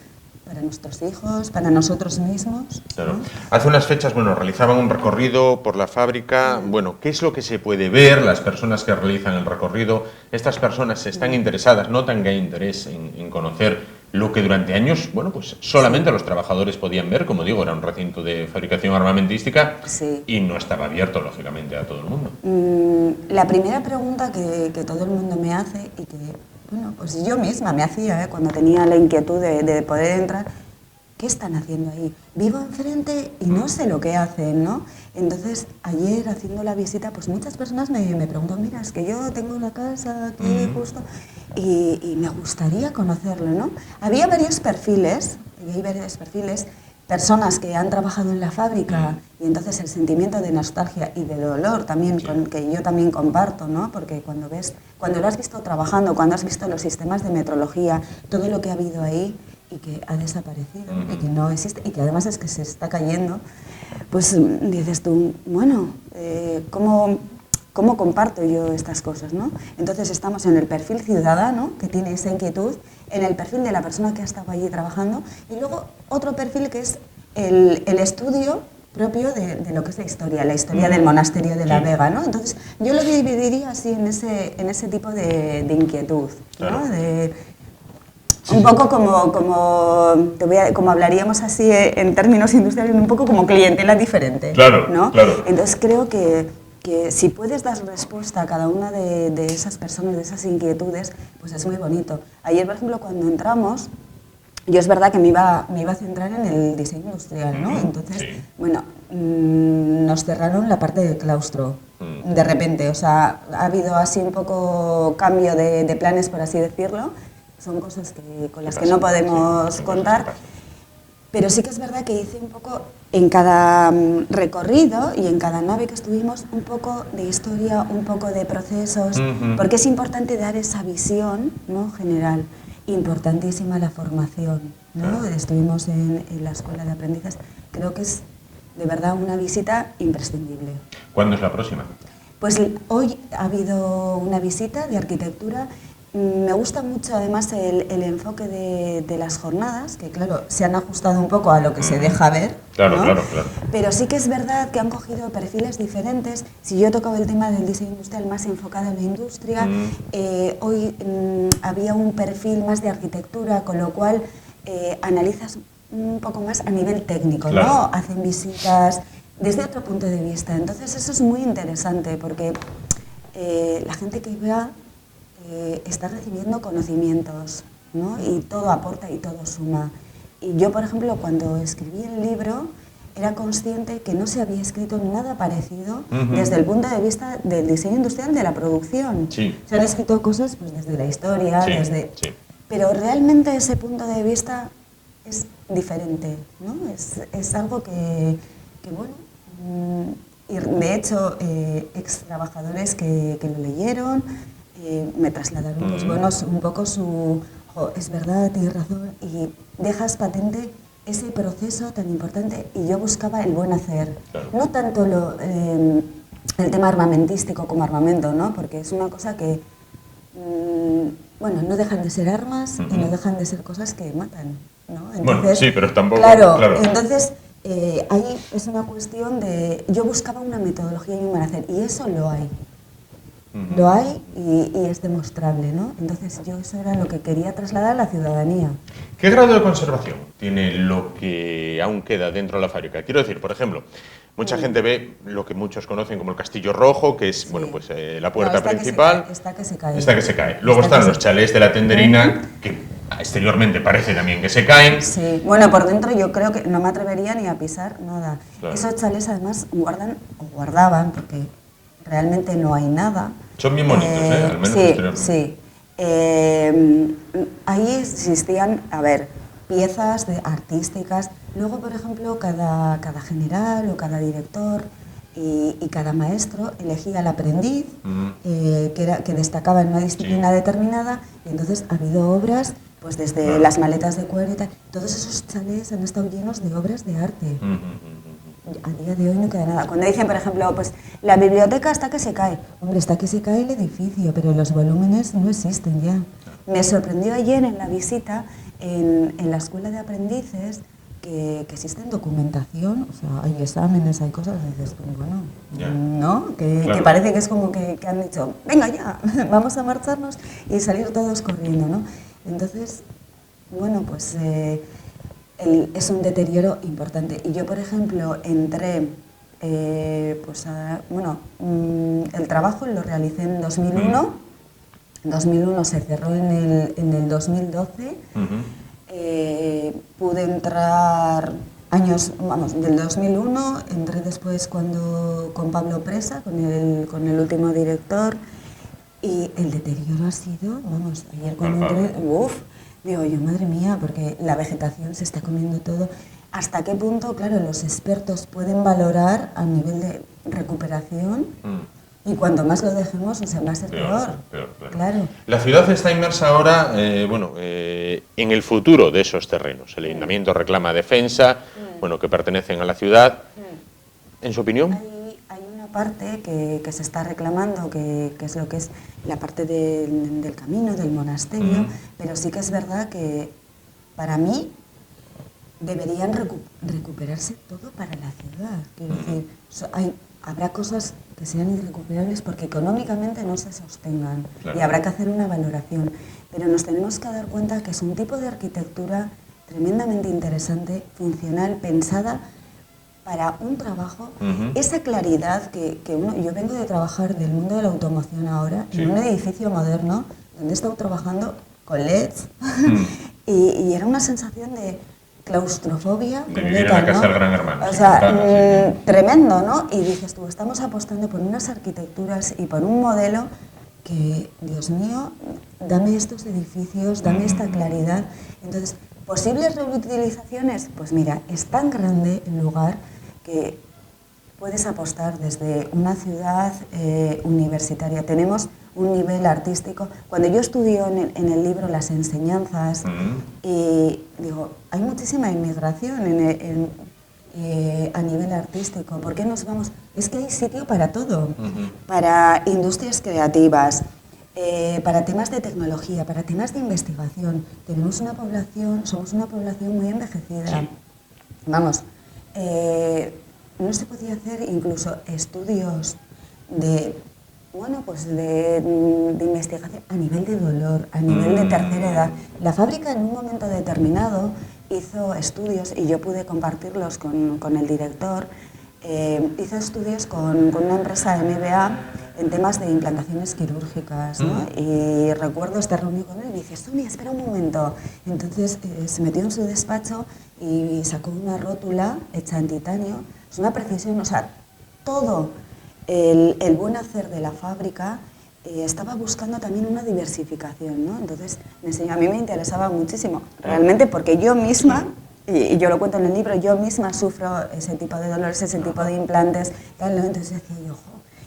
nuestros hijos, para nosotros mismos. Claro. ¿No? Hace unas fechas, bueno, realizaban un recorrido por la fábrica. Bueno, ¿qué es lo que se puede ver? Las personas que realizan el recorrido, estas personas están interesadas, notan que hay interés en conocer lo que durante años, bueno, pues solamente los trabajadores podían ver. Como digo, era un recinto de fabricación armamentística y no estaba abierto, lógicamente, a todo el mundo. La primera pregunta que todo el mundo me hace y que, bueno, pues yo misma me hacía cuando tenía la inquietud de poder entrar, ¿qué están haciendo ahí? Vivo enfrente y no sé lo que hacen, ¿no? Entonces, ayer haciendo la visita, pues muchas personas me preguntan, mira, es que yo tengo una casa aquí justo y me gustaría conocerlo, ¿no? Había varios perfiles, personas que han trabajado en la fábrica y entonces el sentimiento de nostalgia y de dolor también, que yo también comparto, ¿no? Porque cuando lo has visto trabajando, cuando has visto los sistemas de metrología, todo lo que ha habido ahí y que ha desaparecido y que no existe y que además es que se está cayendo, pues dices tú, bueno, ¿cómo comparto yo estas cosas, ¿no? Entonces estamos en el perfil ciudadano, que tiene esa inquietud, en el perfil de la persona que ha estado allí trabajando, y luego otro perfil que es el estudio propio de lo que es la historia del monasterio de La Vega, ¿no? Entonces yo lo dividiría así en ese tipo de inquietud, ¿no? Claro. Un poco como hablaríamos así en términos industriales, un poco como clientela diferente. Claro, ¿no? claro. Entonces creo que si puedes dar respuesta a cada una de esas personas, de esas inquietudes, pues es muy bonito. Ayer, por ejemplo, cuando entramos, yo es verdad que me iba a centrar en el diseño industrial, ¿no? Entonces, sí. bueno, nos cerraron la parte del claustro, de repente. O sea, ha habido así un poco cambio de planes, por así decirlo. Son cosas con las que no podemos contar. Pero sí que es verdad que hice un poco, en cada recorrido y en cada nave que estuvimos, un poco de historia, un poco de procesos, porque es importante dar esa visión, ¿no?, general. Importantísima la formación, ¿no? Estuvimos en la Escuela de Aprendices, creo que es de verdad una visita imprescindible. ¿Cuándo es la próxima? Pues hoy ha habido una visita de arquitectura. Me gusta mucho además el enfoque de las jornadas, que claro, se han ajustado un poco a lo que se deja ver. Claro, ¿no? claro. Pero sí que es verdad que han cogido perfiles diferentes. Si yo tocaba el tema del diseño industrial más enfocado en la industria, hoy había un perfil más de arquitectura, con lo cual analizas un poco más a nivel técnico, claro. ¿no? Hacen visitas desde otro punto de vista. Entonces eso es muy interesante porque la gente que va está recibiendo conocimientos, ¿no? Y todo aporta y todo suma. Y yo, por ejemplo, cuando escribí el libro, era consciente que no se había escrito nada parecido desde el punto de vista del diseño industrial de la producción. Sí. Se han escrito cosas pues, desde la historia, Sí. pero realmente ese punto de vista es diferente, ¿no? Es algo que bueno, y de hecho, ex trabajadores que lo leyeron, me trasladaron pues, bueno, un poco es verdad, tienes razón, y dejas patente ese proceso tan importante, y yo buscaba el buen hacer. Claro. No tanto el tema armamentístico como armamento, ¿no? Porque es una cosa que, bueno, no dejan de ser armas y no dejan de ser cosas que matan, ¿no? Entonces, bueno, sí, pero tampoco... Claro. Entonces, ahí es una cuestión de... Yo buscaba una metodología y un buen hacer, y eso lo hay. Lo hay y es demostrable, ¿no? Entonces yo eso era lo que quería trasladar a la ciudadanía. ¿Qué grado de conservación tiene lo que aún queda dentro de la fábrica? Quiero decir, por ejemplo, mucha gente ve lo que muchos conocen como el Castillo Rojo, que es bueno, pues, la puerta principal. Está que se cae. Está que se cae. Luego están los chalés de la tenderina, que exteriormente parece también que se caen. Sí, bueno, por dentro yo creo que no me atrevería ni a pisar nada. Claro. Esos chalés además guardaban, porque realmente no hay nada. Son bien bonitos, al menos exteriormente. Sí. Ahí existían, piezas artísticas. Luego, por ejemplo, cada general o cada director y cada maestro elegía al aprendiz que destacaba en una disciplina determinada, y entonces ha habido obras, pues desde las maletas de cuero y tal. Todos esos chalés han estado llenos de obras de arte. A día de hoy no queda nada. Cuando dicen, por ejemplo, pues la biblioteca está que se cae. Hombre, está que se cae el edificio, pero los volúmenes no existen ya. Me sorprendió ayer en la visita en la Escuela de Aprendices que existe documentación, o sea, hay exámenes, hay cosas, y dices, bueno, ¿no? Que parece que es como que han dicho, venga ya, vamos a marcharnos y salir todos corriendo, ¿no? Entonces, bueno, pues... es un deterioro importante. Y yo, por ejemplo, entré, el trabajo lo realicé en 2001. En 2001 se cerró en el 2012. Pude entrar del 2001, entré después con Pablo Presa, con el último director, y el deterioro ha sido, ayer cuando entré, digo yo, madre mía, porque la vegetación se está comiendo todo. ¿Hasta qué punto, claro, los expertos pueden valorar a nivel de recuperación? Y cuanto más lo dejemos, va a ser peor. Claro. La ciudad está inmersa ahora, en el futuro de esos terrenos. El Ayuntamiento reclama defensa, que pertenecen a la ciudad. ¿En su opinión? Hay una parte que se está reclamando, que es lo que es la parte del camino, del monasterio, pero sí que es verdad que para mí deberían recuperarse todo para la ciudad. Quiero decir, habrá cosas que sean irrecuperables porque económicamente no se sostengan, y habrá que hacer una valoración. pero nos tenemos que dar cuenta que es un tipo de arquitectura tremendamente interesante, funcional, pensada para un trabajo, esa claridad que yo vengo de trabajar del mundo de la automoción ahora, en un edificio moderno, donde he estado trabajando con LEDs, y era una sensación de claustrofobia de vivir en la casa del Gran Hermano. O sea, tremendo, ¿no? Y dices tú, estamos apostando por unas arquitecturas y por un modelo que, Dios mío, dame estos edificios, dame esta claridad. Entonces, ¿posibles reutilizaciones? Pues mira, es tan grande el lugar que puedes apostar desde una ciudad universitaria. Tenemos un nivel artístico. Cuando yo estudio en el libro las enseñanzas, y digo, hay muchísima inmigración a nivel artístico. ¿Por qué nos vamos? Es que hay sitio para todo, para industrias creativas, para temas de tecnología, para temas de investigación. Tenemos una población, somos una población muy envejecida. Sí. Vamos, no se podía hacer incluso estudios de investigación a nivel de dolor, a nivel de tercera edad. La fábrica en un momento determinado hizo estudios, y yo pude compartirlos con el director, hizo estudios con una empresa MBA en temas de implantaciones quirúrgicas, ¿no? Y recuerdo esta reunión con él y dice, Sonia, espera un momento. Entonces se metió en su despacho y sacó una rótula hecha en titanio. Es una precisión, o sea, todo el buen hacer de la fábrica estaba buscando también una diversificación, ¿no? Entonces me enseñó, a mí me interesaba muchísimo, realmente, porque yo misma, y yo lo cuento en el libro, yo misma sufro ese tipo de dolores, ese tipo de implantes, tal, ¿no? Entonces decía yo,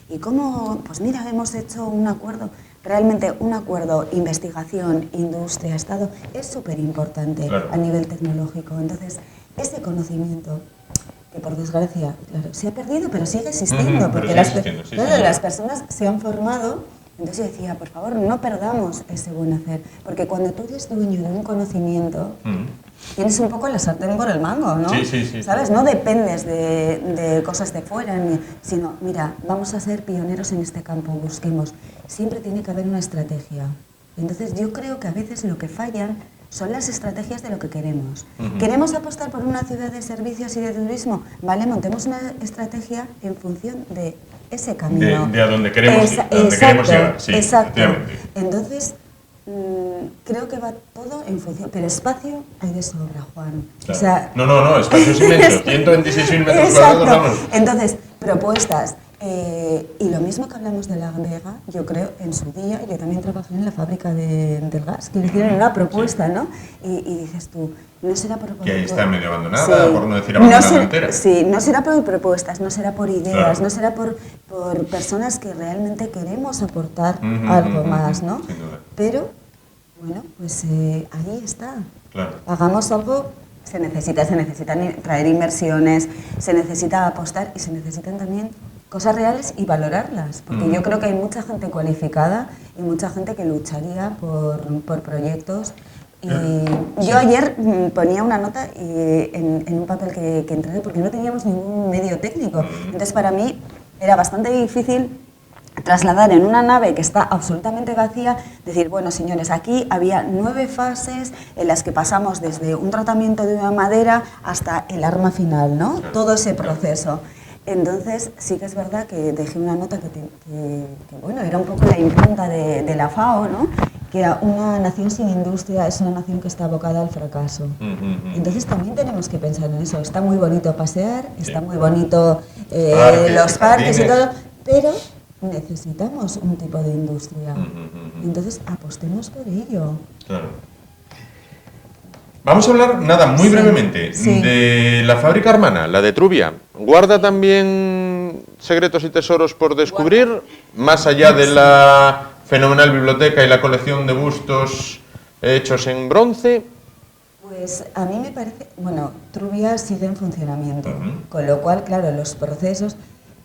¿y cómo? Pues mira, hemos hecho un acuerdo, realmente un acuerdo, investigación, industria, Estado, es súper importante a nivel tecnológico. Entonces, ese conocimiento, que por desgracia, claro, se ha perdido, pero sigue existiendo, porque las personas se han formado. Entonces yo decía, por favor, no perdamos ese buen hacer, porque cuando tú eres dueño de un conocimiento, tienes un poco la sartén por el mango, ¿no? Sí. ¿Sabes? No dependes de cosas de fuera, sino, mira, vamos a ser pioneros en este campo, busquemos. Siempre tiene que haber una estrategia. Entonces yo creo que a veces lo que fallan son las estrategias de lo que queremos. ¿Queremos apostar por una ciudad de servicios y de turismo? Vale, montemos una estrategia en función de ese camino. De a donde queremos, queremos llegar. Sí, exacto. Entonces, creo que va todo en función, pero espacio hay de sobra, Juan. Claro. O sea, no, espacio es inmenso, 126.000 metros cuadrados, vamos. Entonces, propuestas. Y lo mismo que hablamos de la Vega, yo creo, en su día, yo también trabajé en la fábrica del gas, que le hicieron una propuesta, ¿no? Y dices tú, no será por... Que ahí está medio abandonada, por no decir abandonada entera. Sí, no será por propuestas, no será por ideas, no será por personas que realmente queremos aportar algo más, ¿no? Sin duda. Pero, bueno, pues ahí está. Claro. Hagamos algo, se necesitan traer inversiones, se necesita apostar y se necesitan también cosas reales y valorarlas, porque yo creo que hay mucha gente cualificada y mucha gente que lucharía por proyectos. Y yo ayer ponía una nota en un papel que entregué, porque no teníamos ningún medio técnico. Entonces para mí era bastante difícil trasladar en una nave que está absolutamente vacía, decir, bueno, señores, aquí había 9 fases en las que pasamos desde un tratamiento de una madera hasta el arma final, ¿no? Todo ese proceso. Entonces, sí que es verdad que dejé una nota que bueno, era un poco la impronta de la FAO, ¿no? Que era una nación sin industria, es una nación que está abocada al fracaso. Entonces también tenemos que pensar en eso. Está muy bonito pasear, está muy bonito los parques y todo, pero necesitamos un tipo de industria. Entonces, apostemos por ello. Claro. Vamos a hablar, muy brevemente, de la fábrica hermana, la de Trubia. ¿Guarda también secretos y tesoros por descubrir? Más allá de la fenomenal biblioteca y la colección de bustos hechos en bronce. Pues a mí me parece, bueno, Trubia sigue en funcionamiento, con lo cual, claro, los procesos,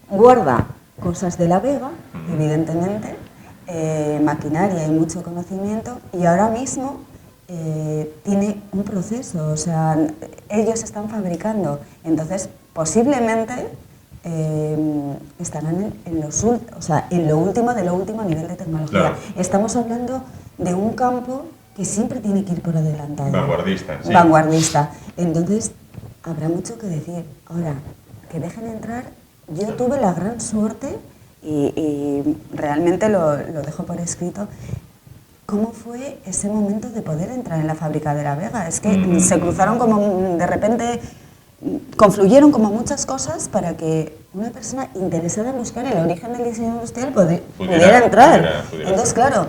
guarda cosas de la Vega, evidentemente, maquinaria y mucho conocimiento, y ahora mismo tiene un proceso, o sea, ellos están fabricando, entonces posiblemente estarán en lo último de lo último a nivel de tecnología. Claro. Estamos hablando de un campo que siempre tiene que ir por adelantado. Vanguardista, sí. Vanguardista. Entonces, habrá mucho que decir. Ahora, que dejen entrar, yo tuve la gran suerte, y realmente lo dejo por escrito, ¿cómo fue ese momento de poder entrar en la fábrica de La Vega? Es que se cruzaron como, de repente, confluyeron como muchas cosas para que una persona interesada en buscar el origen del diseño industrial pudiera entrar. Entonces, claro,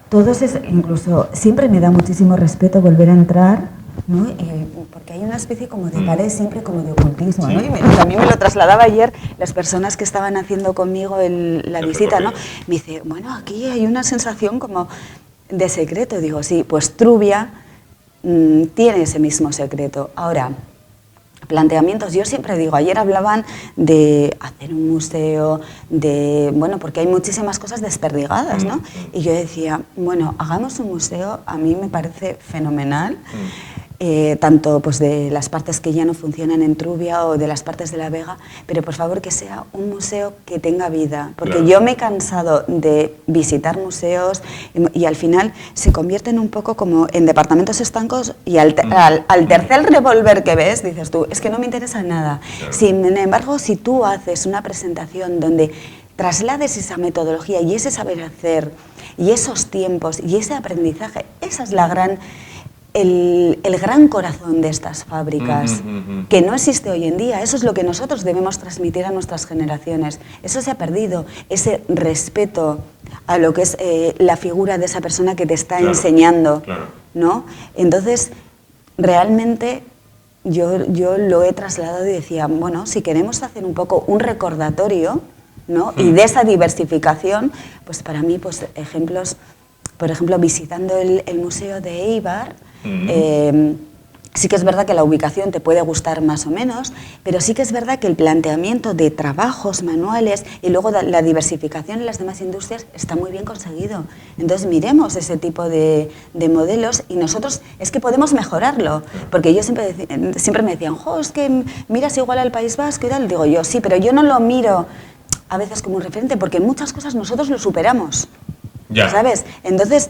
todos incluso siempre me da muchísimo respeto volver a entrar, ¿no? Porque hay una especie como de pared siempre como de ocultismo, ¿no? Y también me lo trasladaba ayer las personas que estaban haciendo conmigo la visita, ¿no? Me dice, bueno, aquí hay una sensación como de secreto. Digo, sí, pues Trubia tiene ese mismo secreto. Ahora, planteamientos, yo siempre digo, ayer hablaban de hacer un museo, bueno, porque hay muchísimas cosas desperdigadas, ¿no? Y yo decía, bueno, hagamos un museo, a mí me parece fenomenal, tanto pues de las partes que ya no funcionan en Trubia o de las partes de La Vega, pero por favor que sea un museo que tenga vida, porque claro, yo me he cansado de visitar museos y al final se convierten un poco como en departamentos estancos y al tercer revólver que ves dices tú, es que no me interesa nada. Claro. Sin embargo, si tú haces una presentación donde traslades esa metodología y ese saber hacer y esos tiempos y ese aprendizaje, esa es la gran... El gran corazón de estas fábricas, que no existe hoy en día. Eso es lo que nosotros debemos transmitir a nuestras generaciones. Eso se ha perdido, ese respeto a lo que es la figura de esa persona que te está enseñando, ¿no? Entonces, realmente yo lo he trasladado y decía, bueno, si queremos hacer un poco un recordatorio, ¿no? Y de esa diversificación, pues para mí, pues ejemplos, por ejemplo, visitando el Museo de Éibar, sí que es verdad que la ubicación te puede gustar más o menos, pero sí que es verdad que el planteamiento de trabajos manuales y luego la diversificación en las demás industrias está muy bien conseguido. Entonces miremos ese tipo de modelos y nosotros es que podemos mejorarlo, porque yo siempre me decían, jo, es que miras igual al País Vasco y tal. Digo yo, sí, pero yo no lo miro a veces como un referente, porque en muchas cosas nosotros lo superamos, ¿sabes? Entonces...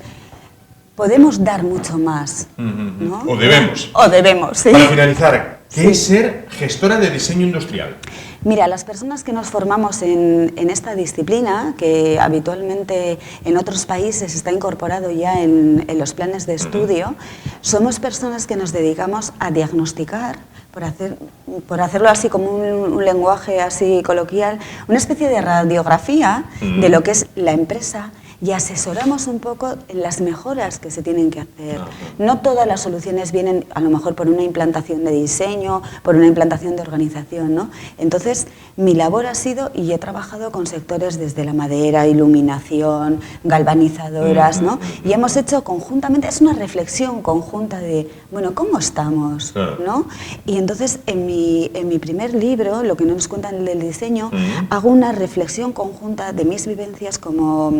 podemos dar mucho más, ¿no? O debemos. O debemos, sí. Para finalizar, ¿qué es ser gestora de diseño industrial? Mira, las personas que nos formamos en esta disciplina, que habitualmente en otros países está incorporado ya en los planes de estudio, somos personas que nos dedicamos a diagnosticar, por hacerlo así como un lenguaje así coloquial, una especie de radiografía de lo que es la empresa, y asesoramos un poco en las mejoras que se tienen que hacer. No todas las soluciones vienen a lo mejor por una implantación de diseño, por una implantación de organización, ¿no? Entonces, mi labor ha sido, y he trabajado con sectores desde la madera, iluminación, galvanizadoras, ¿no? Y hemos hecho conjuntamente, es una reflexión conjunta de, bueno, ¿cómo estamos? ¿No? Y entonces, en mi primer libro, lo que no nos cuentan del diseño, hago una reflexión conjunta de mis vivencias como...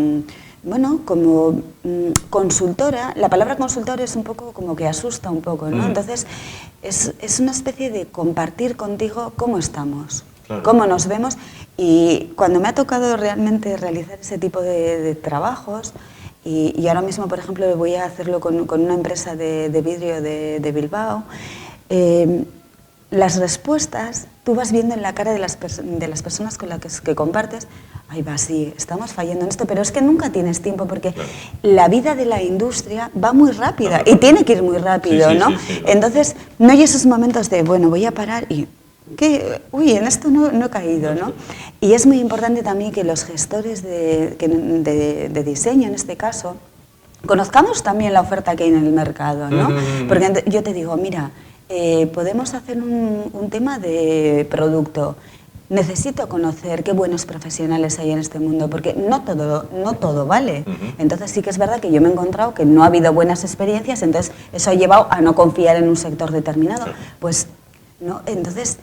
bueno, como consultora. La palabra consultor es un poco como que asusta un poco, ¿no? Entonces, es una especie de compartir contigo cómo estamos, cómo nos vemos, y cuando me ha tocado realmente realizar ese tipo de trabajos, y ahora mismo, por ejemplo, voy a hacerlo con una empresa de vidrio de Bilbao, las respuestas, tú vas viendo en la cara de las personas con las que compartes, ahí va, sí, estamos fallando en esto, pero es que nunca tienes tiempo porque la vida de la industria va muy rápida y tiene que ir muy rápido, ¿no? Entonces, no hay esos momentos de, bueno, voy a parar y, uy, en esto no he caído, ¿no? Y es muy importante también que los gestores de diseño, en este caso, conozcamos también la oferta que hay en el mercado, ¿no? Porque yo te digo, mira, podemos hacer un tema de producto. Necesito conocer qué buenos profesionales hay en este mundo, porque no todo vale. Entonces sí que es verdad que yo me he encontrado que no ha habido buenas experiencias, entonces eso ha llevado a no confiar en un sector determinado. Pues no, entonces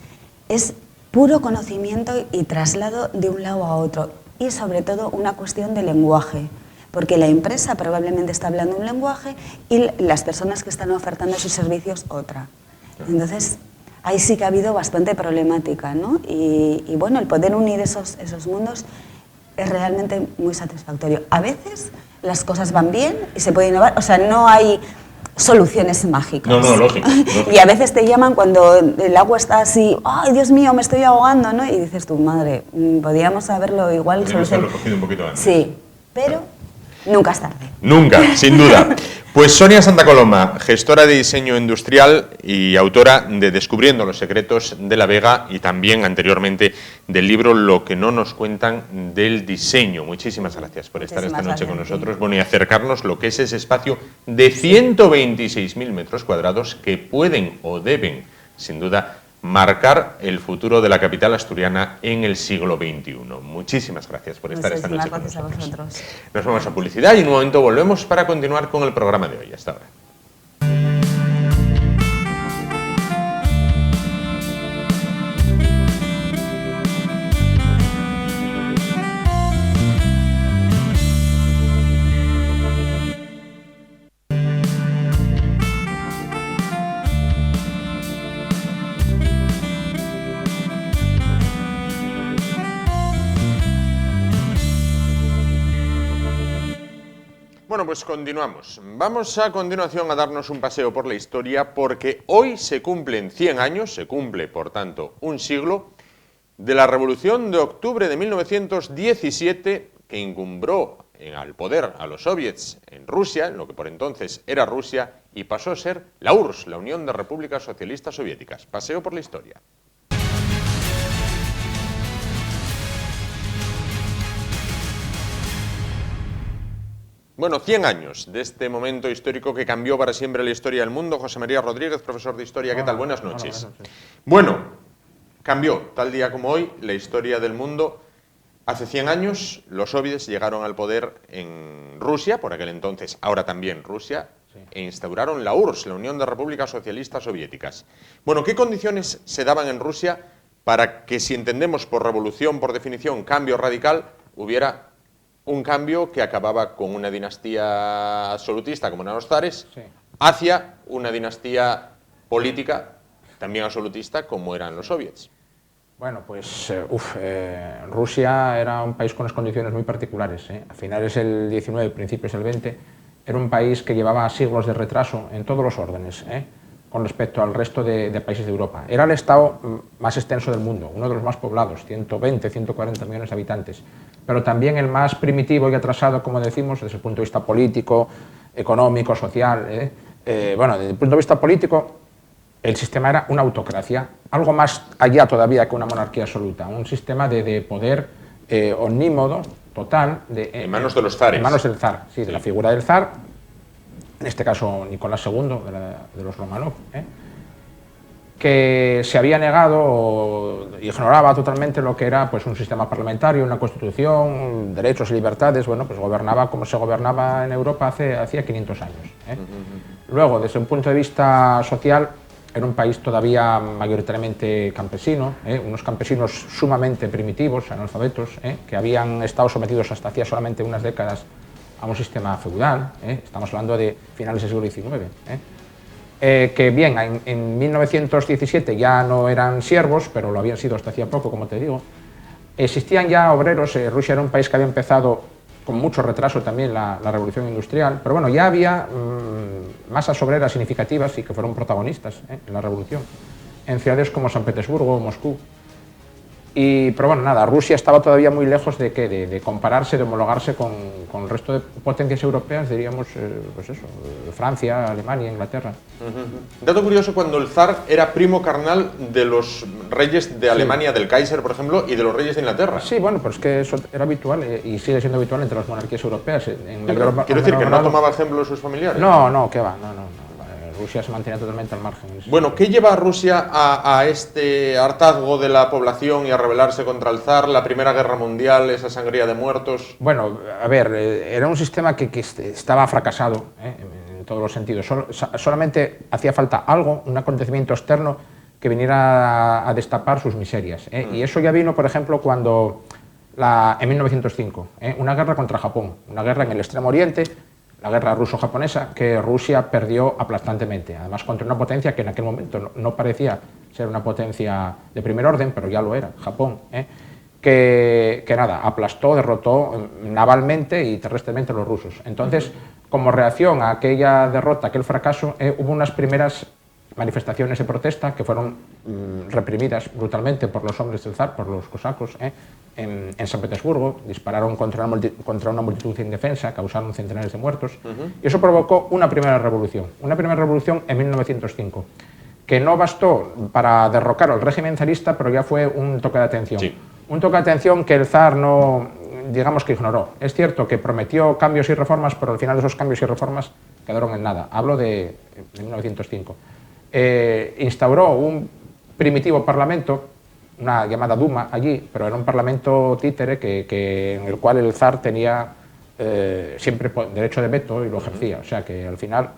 es puro conocimiento y traslado de un lado a otro, y sobre todo una cuestión de lenguaje, porque la empresa probablemente está hablando un lenguaje y las personas que están ofertando sus servicios otra. Entonces, ahí sí que ha habido bastante problemática, ¿no? Y bueno, el poder unir esos mundos es realmente muy satisfactorio. A veces las cosas van bien y se puede innovar. O sea, no hay soluciones mágicas. No, lógico. Y a veces te llaman cuando el agua está así, ¡ay, Dios mío, me estoy ahogando!, ¿no? Y dices tú, madre, podríamos haberlo igual... Podríamos haberlo cogido un poquito antes. Sí, pero nunca es tarde. Nunca, sin duda. Pues Sonia Santa Coloma, gestora de diseño industrial y autora de Descubriendo los secretos de la Vega y también anteriormente del libro Lo que no nos cuentan del diseño. Muchísimas gracias por estar esta noche con nosotros, bueno, y acercarnos lo que es ese espacio de 126.000 metros cuadrados que pueden o deben, sin duda, marcar el futuro de la capital asturiana en el siglo XXI. Muchísimas gracias por estar esta noche con nosotros. Nos vamos a publicidad y en un momento volvemos para continuar con el programa de hoy. Hasta ahora. Bueno, pues continuamos. Vamos a continuación a darnos un paseo por la historia porque hoy se cumplen 100 años, se cumple por tanto un siglo, de la Revolución de Octubre de 1917 que encumbró al poder a los soviets en Rusia, en lo que por entonces era Rusia, y pasó a ser la URSS, la Unión de Repúblicas Socialistas Soviéticas. Paseo por la historia. Bueno, 100 años de este momento histórico que cambió para siempre la historia del mundo. José María Rodríguez, profesor de Historia, ¿qué tal? Buenas noches. Bueno, cambió, tal día como hoy, la historia del mundo. Hace 100 años los soviets llegaron al poder en Rusia, por aquel entonces, ahora también Rusia, e instauraron la URSS, la Unión de Repúblicas Socialistas Soviéticas. Bueno, ¿qué condiciones se daban en Rusia para que, si entendemos por revolución, por definición, cambio radical, hubiera un cambio que acababa con una dinastía absolutista como eran los zares, hacia una dinastía política también absolutista como eran los soviets? Bueno, pues Rusia era un país con unas condiciones muy particulares. A finales del 19, principios del 20, era un país que llevaba siglos de retraso en todos los órdenes, con respecto al resto de países de Europa. Era el estado más extenso del mundo, uno de los más poblados, 120, 140 millones de habitantes, pero también el más primitivo y atrasado, como decimos, desde el punto de vista político, económico, social. Bueno, desde el punto de vista político, el sistema era una autocracia, algo más allá todavía que una monarquía absoluta, un sistema de poder omnímodo, total. En manos de los zares. En manos del zar, sí, de la figura del zar, en este caso Nicolás II, de los Romanov, que se había negado y ignoraba totalmente lo que era pues, un sistema parlamentario, una constitución, derechos y libertades. Bueno, pues gobernaba como se gobernaba en Europa hacía 500 años. Luego, desde un punto de vista social, era un país todavía mayoritariamente campesino, unos campesinos sumamente primitivos, analfabetos, que habían estado sometidos hasta hacía solamente unas décadas a un sistema feudal. Estamos hablando de finales del siglo XIX. Que bien, en 1917 ya no eran siervos, pero lo habían sido hasta hacía poco, como te digo. Existían ya obreros. Rusia era un país que había empezado con mucho retraso también la revolución industrial, pero bueno, ya había masas obreras significativas y que fueron protagonistas en la revolución, en ciudades como San Petersburgo o Moscú. Pero bueno, nada, Rusia estaba todavía muy lejos de compararse, de homologarse con el resto de potencias europeas, diríamos, pues eso, Francia, Alemania, Inglaterra. Dato curioso, cuando el zar era primo carnal de los reyes de Alemania, del Kaiser, por ejemplo, y de los reyes de Inglaterra. Sí, bueno, pues que eso era habitual y sigue siendo habitual entre las monarquías europeas. Quiero decir que no tomaba ejemplo de sus familiares. No, qué va, no. Rusia se mantenía totalmente al margen. Bueno, ¿qué lleva a Rusia a este hartazgo de la población y a rebelarse contra el zar? La Primera Guerra Mundial, esa sangría de muertos. Bueno, a ver, era un sistema que estaba fracasado en todos los sentidos. Solamente hacía falta algo, un acontecimiento externo que viniera a destapar sus miserias. Y eso ya vino, por ejemplo, cuando en 1905, una guerra contra Japón, una guerra en el Extremo Oriente, la guerra ruso-japonesa, que Rusia perdió aplastantemente, además contra una potencia que en aquel momento no parecía ser una potencia de primer orden, pero ya lo era, Japón, que nada, aplastó, derrotó navalmente y terrestremente a los rusos. Entonces, como reacción a aquella derrota, aquel fracaso, hubo unas primeras manifestaciones de protesta que fueron reprimidas brutalmente por los hombres del zar, por los cosacos, en San Petersburgo. Dispararon contra una multitud indefensa, causaron centenares de muertos, y eso provocó una primera revolución en 1905, que no bastó para derrocar al régimen zarista, pero ya fue un toque de atención. Sí. Un toque de atención que el zar no, digamos que ignoró. Es cierto que prometió cambios y reformas, pero al final esos cambios y reformas quedaron en nada. Hablo de 1905. Instauró un primitivo parlamento, una llamada Duma allí, pero era un parlamento títere en el cual el zar tenía siempre derecho de veto y lo ejercía. O sea que al final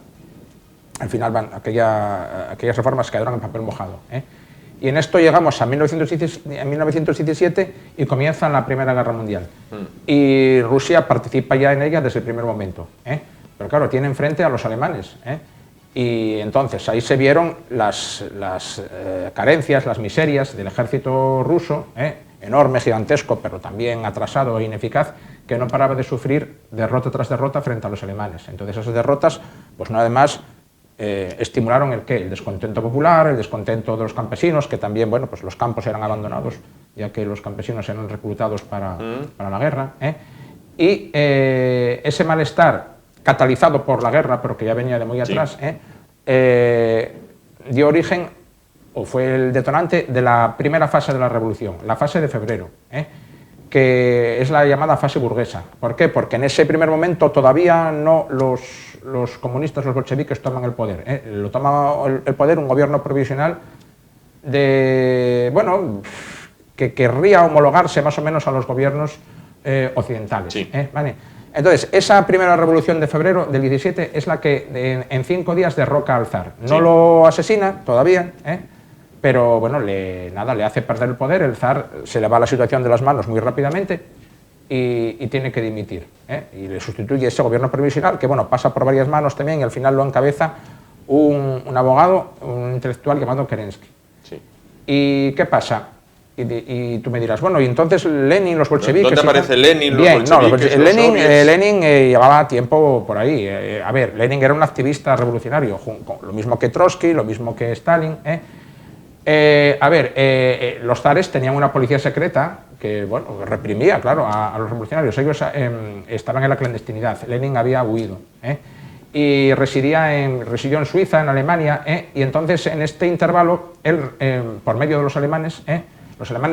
aquellas reformas quedaron en papel mojado. Y en esto llegamos a 1917 y comienza la Primera Guerra Mundial. Y Rusia participa ya en ella desde el primer momento. Pero claro, tiene enfrente a los alemanes. Y entonces ahí se vieron las carencias, las miserias del ejército ruso, enorme, gigantesco, pero también atrasado e ineficaz, que no paraba de sufrir derrota tras derrota frente a los alemanes. Entonces esas derrotas, pues no además estimularon el descontento popular, el descontento de los campesinos, que también, bueno, pues los campos eran abandonados, ya que los campesinos eran reclutados para la guerra. Y ese malestar, catalizado por la guerra, pero que ya venía de muy atrás, dio origen, o fue el detonante, de la primera fase de la revolución, la fase de febrero, que es la llamada fase burguesa. ¿Por qué? Porque en ese primer momento todavía no los comunistas, los bolcheviques, toman el poder. Lo toma el poder un gobierno provisional que querría homologarse más o menos a los gobiernos occidentales. Sí. ¿Vale? Entonces, esa primera revolución de febrero del 17 es la que en 5 días derroca al zar. No lo asesina todavía, pero bueno, le hace perder el poder. El zar se le va la situación de las manos muy rápidamente y tiene que dimitir. Y le sustituye ese gobierno provisional que, bueno, pasa por varias manos también, y al final lo encabeza un abogado, un intelectual llamado Kerensky. Sí. ¿Y qué pasa? Y tú me dirás, bueno, y entonces Lenin, los bolcheviques... ¿Dónde aparece Lenin, Bien, los bolcheviques, los soviets? Lenin llevaba tiempo por ahí. A ver, Lenin era un activista revolucionario, lo mismo que Trotsky, lo mismo que Stalin. Los zares tenían una policía secreta que, bueno, reprimía, claro, a los revolucionarios. Ellos estaban en la clandestinidad. Lenin había huido. Y residió en Suiza, en Alemania, y entonces en este intervalo, él, por medio de los alemanes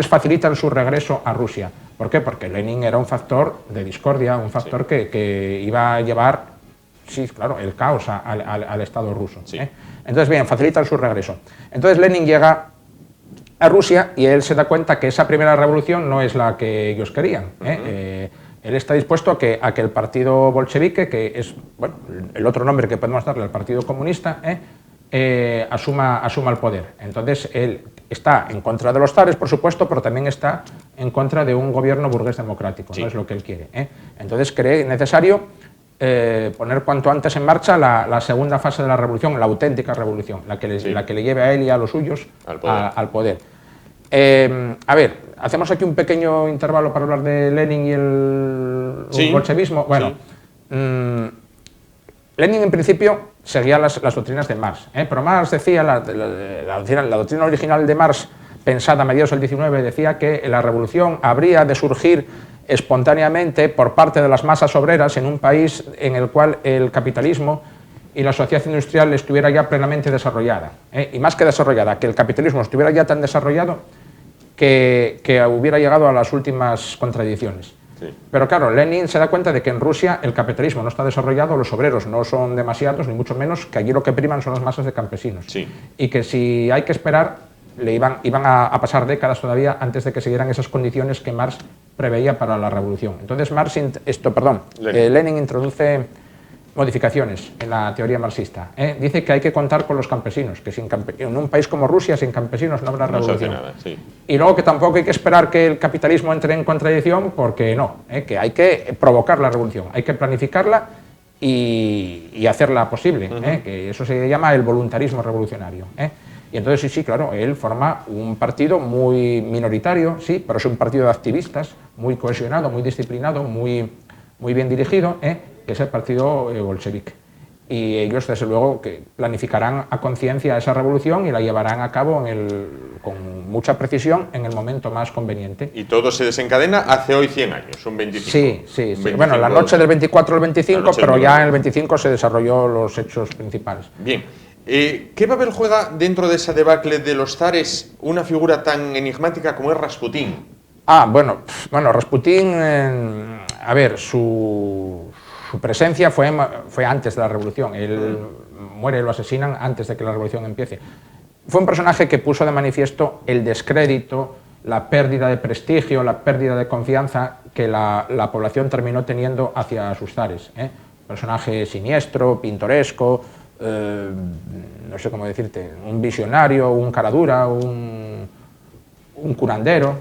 facilitan su regreso a Rusia. ¿Por qué? Porque Lenin era un factor de discordia, un factor que iba a llevar, sí, claro, el caos al Estado ruso. Sí. Entonces, bien, facilitan su regreso. Entonces Lenin llega a Rusia y él se da cuenta que esa primera revolución no es la que ellos querían. Él está dispuesto a que el partido bolchevique, que es, bueno, el otro nombre que podemos darle al partido comunista, asuma el poder. Entonces él está en contra de los zares, por supuesto, pero también está en contra de un gobierno burgués democrático. Sí. No es lo que él quiere. Entonces cree necesario poner cuanto antes en marcha la segunda fase de la revolución, la auténtica revolución, la que le lleve a él y a los suyos al poder. A ver, hacemos aquí un pequeño intervalo para hablar de Lenin y el bolchevismo. Bueno, Lenin en principio seguía las doctrinas de Marx, pero Marx decía, la doctrina original de Marx, pensada a mediados del 19, decía que la revolución habría de surgir espontáneamente por parte de las masas obreras en un país en el cual el capitalismo y la sociedad industrial estuviera ya plenamente desarrollada. Y más que desarrollada, que el capitalismo estuviera ya tan desarrollado que hubiera llegado a las últimas contradicciones. Sí. Pero claro, Lenin se da cuenta de que en Rusia el capitalismo no está desarrollado, los obreros no son demasiados, ni mucho menos, que allí lo que priman son las masas de campesinos. Sí. Y que si hay que esperar, iban a pasar décadas todavía antes de que se dieran esas condiciones que Marx preveía para la revolución. Entonces Lenin introduce modificaciones en la teoría marxista. Dice que hay que contar con los campesinos, que en un país como Rusia sin campesinos no habrá revolución. No se hace nada, sí. Y luego que tampoco hay que esperar que el capitalismo entre en contradicción, porque no, que hay que provocar la revolución, hay que planificarla y hacerla posible, que eso se llama el voluntarismo revolucionario. Y entonces sí, claro, él forma un partido muy minoritario, sí, pero es un partido de activistas, muy cohesionado, muy disciplinado, muy bien dirigido, que es el partido bolchevique. Y ellos, desde luego, que planificarán a conciencia esa revolución y la llevarán a cabo con mucha precisión en el momento más conveniente. Y todo se desencadena hace hoy 100 años, un 25. Sí. Bueno, la noche del 24 al 25, pero ya en el 25 se desarrolló los hechos principales. Bien. ¿Qué papel juega dentro de esa debacle de los zares una figura tan enigmática como es Rasputín? Bueno, Rasputín, a ver, su presencia fue antes de la revolución. Él muere, lo asesinan antes de que la revolución empiece. Fue un personaje que puso de manifiesto el descrédito, la pérdida de prestigio, la pérdida de confianza que la población terminó teniendo hacia sus zares. Personaje siniestro, pintoresco, no sé cómo decirte, un visionario, un caradura, un curandero,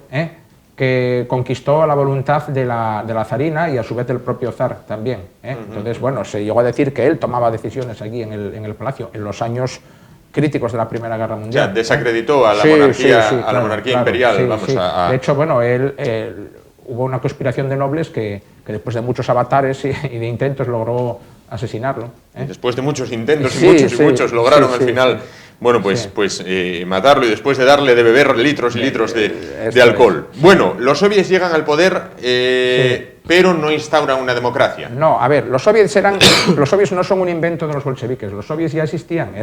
que conquistó la voluntad de la zarina y a su vez del propio zar también. Entonces, bueno, se llegó a decir que él tomaba decisiones allí en el palacio en los años críticos de la Primera Guerra Mundial. O sea, desacreditó a la monarquía imperial. De hecho, bueno, hubo una conspiración de nobles que después de muchos avatares y de intentos logró asesinarlo. Después de muchos intentos y muchos lograron al final, bueno, pues matarlo y después de darle de beber litros y litros de alcohol. Bueno, los soviets llegan al poder, pero no instauran una democracia. No, a ver, los soviets no son un invento de los bolcheviques, los soviets ya existían,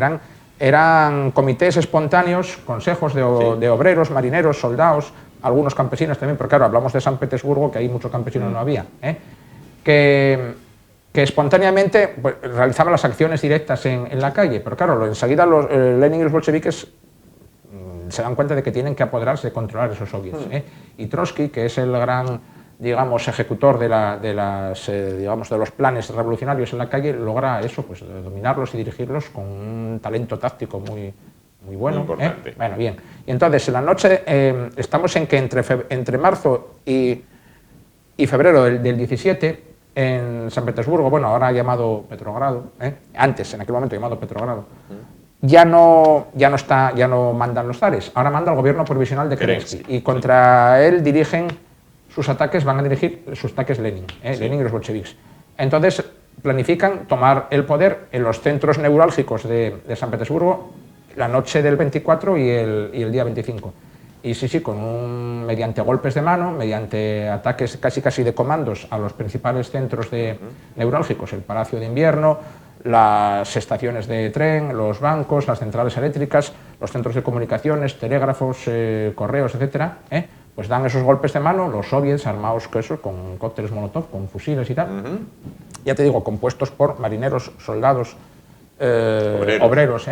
eran comités espontáneos, consejos de obreros, marineros, soldados, algunos campesinos también, pero claro, hablamos de San Petersburgo, que ahí muchos campesinos no había, que espontáneamente realizaban las acciones directas en la calle, pero claro, enseguida Lenin y los bolcheviques se dan cuenta de que tienen que apoderarse de controlar esos soviets. Y Trotsky, que es el gran, digamos, ejecutor de los planes revolucionarios en la calle, logra eso, pues dominarlos y dirigirlos con un talento táctico muy bueno. Muy importante. Bueno, bien. Y entonces, en la noche, estamos en que entre marzo y febrero del 17, en San Petersburgo, bueno, ahora llamado Petrogrado, antes, en aquel momento llamado Petrogrado, ya no mandan los zares, ahora manda el gobierno provisional de Kerensky, y contra él van a dirigir sus ataques Lenin y los bolcheviques. Entonces planifican tomar el poder en los centros neurálgicos de San Petersburgo la noche del 24 y el día 25. Y sí, mediante golpes de mano, mediante ataques casi de comandos a los principales centros neurálgicos, el Palacio de Invierno, las estaciones de tren, los bancos, las centrales eléctricas, los centros de comunicaciones, telégrafos, correos, etcétera, pues dan esos golpes de mano los soviets armados con cócteles Molotov, con fusiles y tal. Ya te digo, compuestos por marineros, soldados, obreros.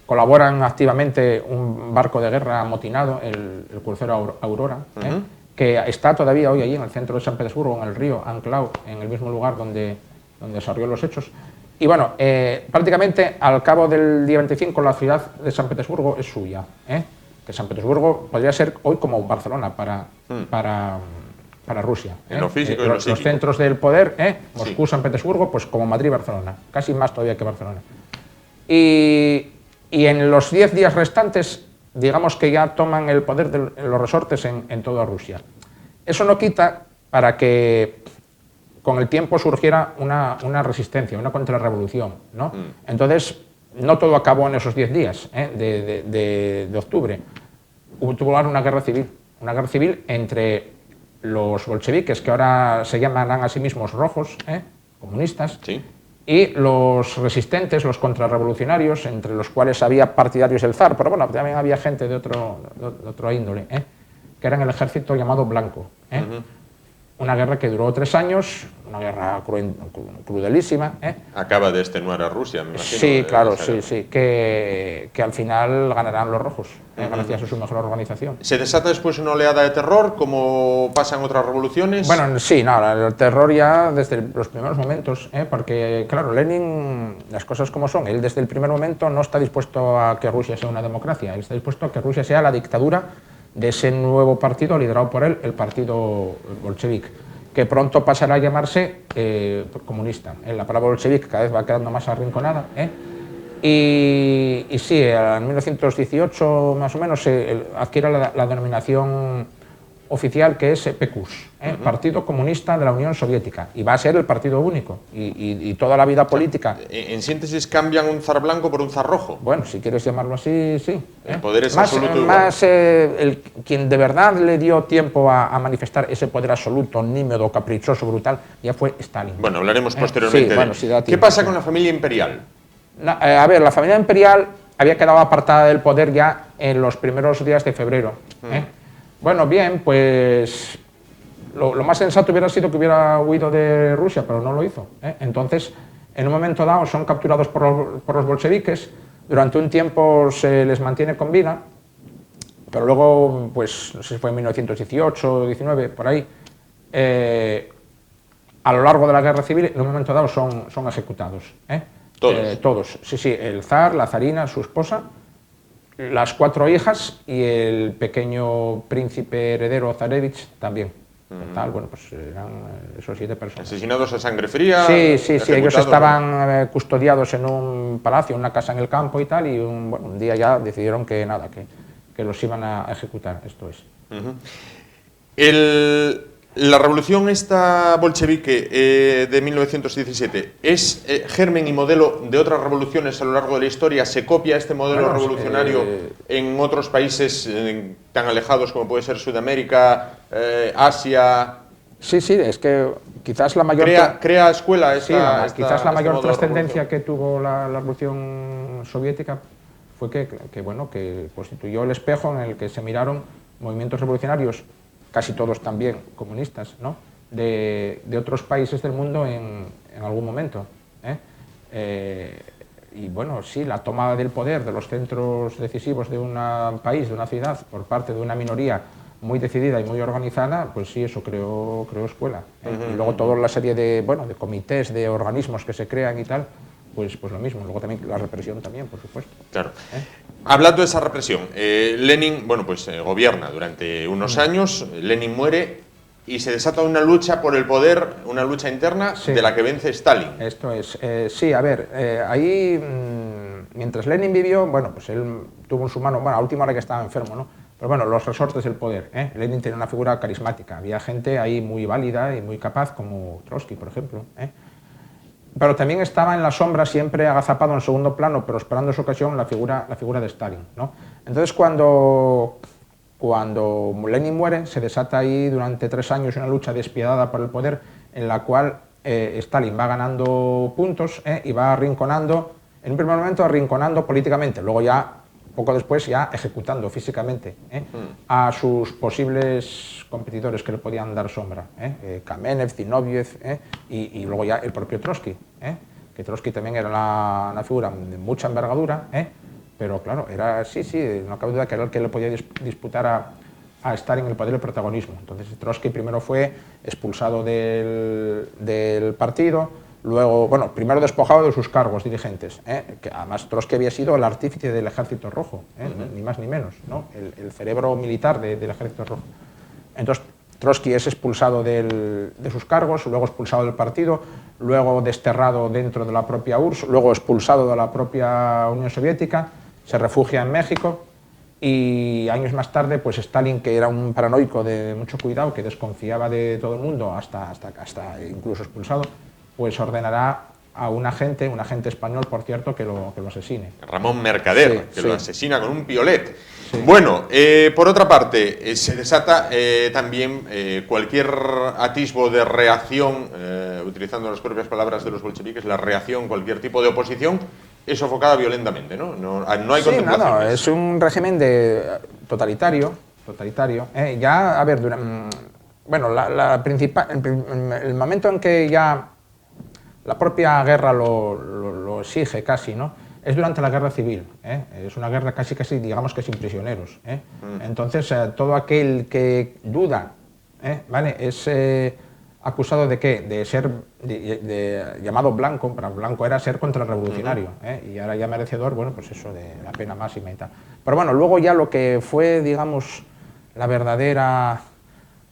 Colaboran activamente un barco de guerra amotinado, el crucero Aurora, que está todavía hoy allí en el centro de San Petersburgo, en el río, anclado en el mismo lugar donde desarrolló los hechos. Y bueno, prácticamente al cabo del día 25 la ciudad de San Petersburgo es suya. Que San Petersburgo podría ser hoy como Barcelona para Rusia. En lo físico y en lo psíquico. Los centros del poder, Moscú, San Petersburgo, pues como Madrid, Barcelona. Casi más todavía que Barcelona. Y en los 10 días restantes, digamos que ya toman el poder de los resortes en toda Rusia. Eso no quita para que con el tiempo surgiera una resistencia, una contrarrevolución, ¿no? Entonces, no todo acabó en esos 10 días de octubre. Tuvo lugar una guerra civil entre los bolcheviques, que ahora se llamarán a sí mismos rojos, comunistas, y los resistentes, los contrarrevolucionarios, entre los cuales había partidarios del zar, pero bueno, también había gente de otro índole, que eran el ejército llamado blanco. Una guerra que duró 3 años, una guerra crudelísima. Acaba de extenuar a Rusia, me imagino. Sí, claro, sí, que al final ganarán los rojos, gracias a su mejor organización. ¿Se desata después una oleada de terror, como pasa en otras revoluciones? Bueno, sí, no, el terror ya desde los primeros momentos, porque, claro, Lenin, las cosas como son, él desde el primer momento no está dispuesto a que Rusia sea una democracia, él está dispuesto a que Rusia sea la dictadura de ese nuevo partido liderado por él, el partido bolchevique, que pronto pasará a llamarse comunista. La palabra bolchevique cada vez va quedando más arrinconada, Y sí, en 1918 más o menos se adquiere la denominación oficial, que es PQS, Partido Comunista de la Unión Soviética, y va a ser el partido único, y toda la vida política. En síntesis, cambian un zar blanco por un zar rojo. Bueno, si quieres llamarlo así, sí. El poder es más, absoluto. Más quien de verdad le dio tiempo a manifestar ese poder absoluto, nímedo, caprichoso, brutal, ya fue Stalin. Bueno, hablaremos posteriormente sí, bueno, de sí, da él. ¿Qué tiempo, pasa sí. con la familia imperial? A ver, la familia imperial había quedado apartada del poder ya en los primeros días de febrero. Bueno, bien, pues lo más sensato hubiera sido que hubiera huido de Rusia, pero no lo hizo. Entonces, en un momento dado, son capturados por los bolcheviques, durante un tiempo se les mantiene con vida, pero luego, pues, no sé si fue en 1918, 19, por ahí, a lo largo de la guerra civil, en un momento dado son ejecutados. ¿Todos? Todos, sí, el zar, la zarina, su esposa, las 4 hijas y el pequeño príncipe heredero zarevich también. Tal, bueno, pues eran esos 7 personas. ¿Asesinados a sangre fría? Sí, ellos ejecutados, estaban custodiados en un palacio, en una casa en el campo y tal, y un día ya decidieron que nada, que los iban a ejecutar, esto es. La revolución esta bolchevique de 1917 es germen y modelo de otras revoluciones a lo largo de la historia. ¿Se copia este modelo revolucionario en otros países tan alejados como puede ser Sudamérica, Asia? Sí, es que quizás la mayor... ¿Crea escuela quizás la mayor trascendencia que tuvo la revolución soviética fue que constituyó el espejo en el que se miraron movimientos revolucionarios, casi todos también comunistas, ¿no?, de otros países del mundo en algún momento. Y bueno, sí, la toma del poder de los centros decisivos de un país, de una ciudad, por parte de una minoría muy decidida y muy organizada, pues sí, eso creó escuela. Y luego toda la serie de comités, de organismos que se crean y tal, pues lo mismo. Luego también la represión también, por supuesto. Claro. Hablando de esa represión, Lenin, gobierna durante unos años, Lenin muere y se desata una lucha por el poder, una lucha interna de la que vence Stalin. Esto es. Sí, a ver, ahí, mientras Lenin vivió, pues él tuvo en su mano, a última hora que estaba enfermo, ¿no?, pero bueno, los resortes del poder. Lenin tenía una figura carismática, había gente ahí muy válida y muy capaz, como Trotsky, por ejemplo. Pero también estaba en la sombra, siempre agazapado en segundo plano, pero esperando su ocasión, la figura de Stalin, ¿no? Entonces, cuando Lenin muere, se desata ahí durante 3 años una lucha despiadada por el poder, en la cual Stalin va ganando puntos y va arrinconando, en un primer momento arrinconando políticamente, luego ya, poco después, ya ejecutando físicamente a sus posibles competidores que le podían dar sombra, Kamenev, Zinoviev, y luego ya el propio Trotsky, que Trotsky también era una figura de mucha envergadura, pero claro, no cabe duda que era el que le podía disputar a Stalin el poder y el protagonismo. Entonces Trotsky primero fue expulsado del partido, luego, primero despojado de sus cargos dirigentes, que además Trotsky había sido el artífice del Ejército Rojo, ni más ni menos, ¿no?, el cerebro militar del Ejército Rojo. Entonces Trotsky es expulsado de sus cargos, luego expulsado del partido, luego desterrado dentro de la propia URSS, luego expulsado de la propia Unión Soviética, se refugia en México y años más tarde, pues Stalin, que era un paranoico de mucho cuidado, que desconfiaba de todo el mundo, hasta incluso expulsado, pues ordenará a un agente español, por cierto, que lo asesine. Ramón Mercader, que lo asesina con un piolet. Sí. Bueno, por otra parte, se desata también cualquier atisbo de reacción, utilizando las propias palabras de los bolcheviques, la reacción, cualquier tipo de oposición, es sofocada violentamente, ¿no? No hay contemplaciones. No, es un régimen totalitario. Ya, a ver, el momento en que ya la propia guerra lo exige casi, ¿no?, es durante la guerra civil. Es una guerra casi, digamos que sin prisioneros. Entonces, todo aquel que duda, ¿vale?, es acusado de ¿qué? De ser llamado blanco. Para blanco era ser contrarrevolucionario, y ahora ya merecedor, pues eso, de la pena máxima y tal. Pero bueno, luego ya lo que fue, digamos, la verdadera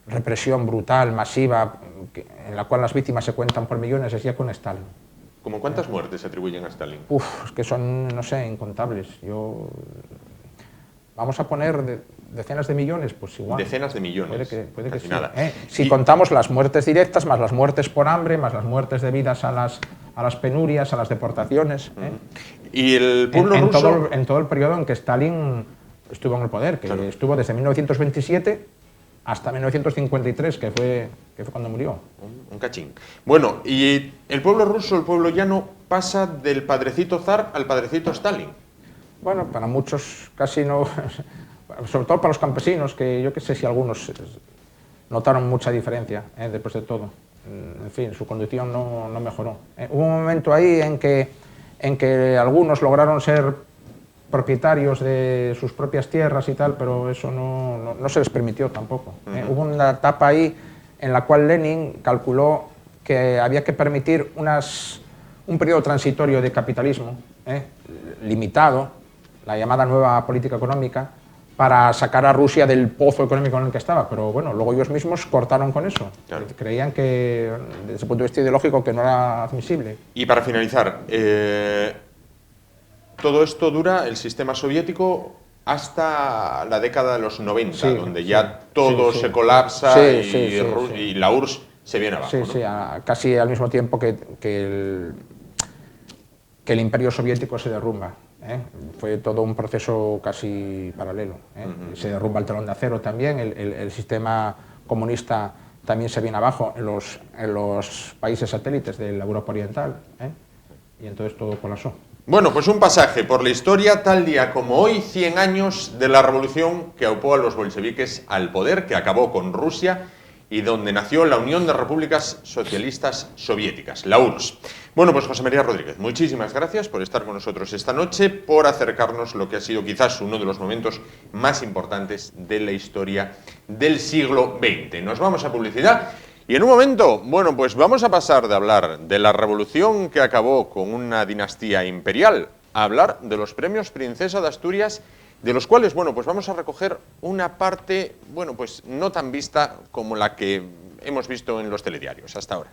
represión brutal, masiva, en la cual las víctimas se cuentan por millones, es ya con Stalin. ¿Cómo cuántas muertes se atribuyen a Stalin? Es que son, no sé, incontables. Vamos a poner decenas de millones, pues igual. Decenas de millones. Puede que sí. Nada. Si contamos las muertes directas, más las muertes por hambre, más las muertes debidas a las penurias, a las deportaciones. Y el pueblo ruso... En todo el periodo en que Stalin estuvo en el poder, que estuvo desde 1927 hasta 1953, que fue cuando murió. Un cachín. Bueno, y el pueblo ruso, el pueblo llano, pasa del padrecito zar al padrecito Stalin. Bueno, para muchos casi no, sobre todo para los campesinos, que yo qué sé si algunos notaron mucha diferencia después de todo. En fin, su condición no mejoró. Hubo un momento ahí en que algunos lograron ser propietarios de sus propias tierras y tal, pero eso no se les permitió tampoco. Hubo una etapa ahí en la cual Lenin calculó que había que permitir un periodo transitorio de capitalismo limitado, la llamada nueva política económica, para sacar a Rusia del pozo económico en el que estaba, pero bueno, luego ellos mismos cortaron con eso. Claro. Creían que, desde el punto de vista ideológico, que no era admisible. Y para finalizar, todo esto dura, el sistema soviético, hasta la década de los 90, donde ya todo se colapsa y la URSS se viene abajo. Sí, casi al mismo tiempo que el imperio soviético se derrumba. Fue todo un proceso casi paralelo. Se derrumba el telón de acero también, el sistema comunista también se viene abajo en los países satélites de la Europa Oriental, y entonces todo colapsó. Bueno, pues un pasaje por la historia, tal día como hoy, 100 años de la revolución que aupó a los bolcheviques al poder, que acabó con Rusia y donde nació la Unión de Repúblicas Socialistas Soviéticas, la URSS. Bueno, pues José María Rodríguez, muchísimas gracias por estar con nosotros esta noche, por acercarnos lo que ha sido quizás uno de los momentos más importantes de la historia del siglo XX. Nos vamos a publicidad. Y en un momento, bueno, pues vamos a pasar de hablar de la revolución que acabó con una dinastía imperial a hablar de los premios Princesa de Asturias, de los cuales, bueno, pues vamos a recoger una parte, bueno, pues no tan vista como la que hemos visto en los telediarios hasta ahora.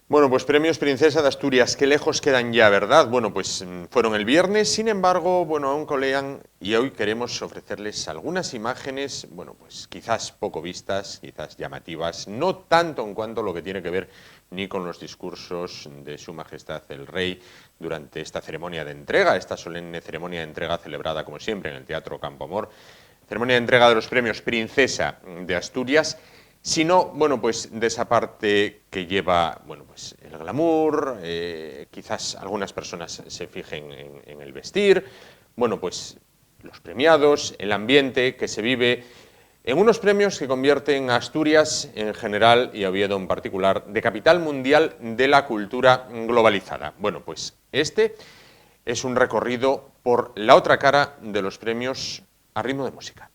Bueno, pues premios Princesa de Asturias, qué lejos quedan ya, ¿verdad? Bueno, pues fueron el viernes, sin embargo, bueno, aún colean y hoy queremos ofrecerles algunas imágenes, bueno, pues quizás poco vistas, quizás llamativas, no tanto en cuanto a lo que tiene que ver ni con los discursos de Su Majestad el Rey durante esta ceremonia de entrega, esta solemne ceremonia de entrega celebrada, como siempre, en el Teatro Campo Amor, ceremonia de entrega de los premios Princesa de Asturias, sino, bueno, pues de esa parte que lleva, bueno, pues el glamour, quizás algunas personas se fijen en el vestir, bueno, pues los premiados, el ambiente que se vive en unos premios que convierten a Asturias en general y a Oviedo en particular de capital mundial de la cultura globalizada. Bueno, pues este es un recorrido por la otra cara de los premios a ritmo de música.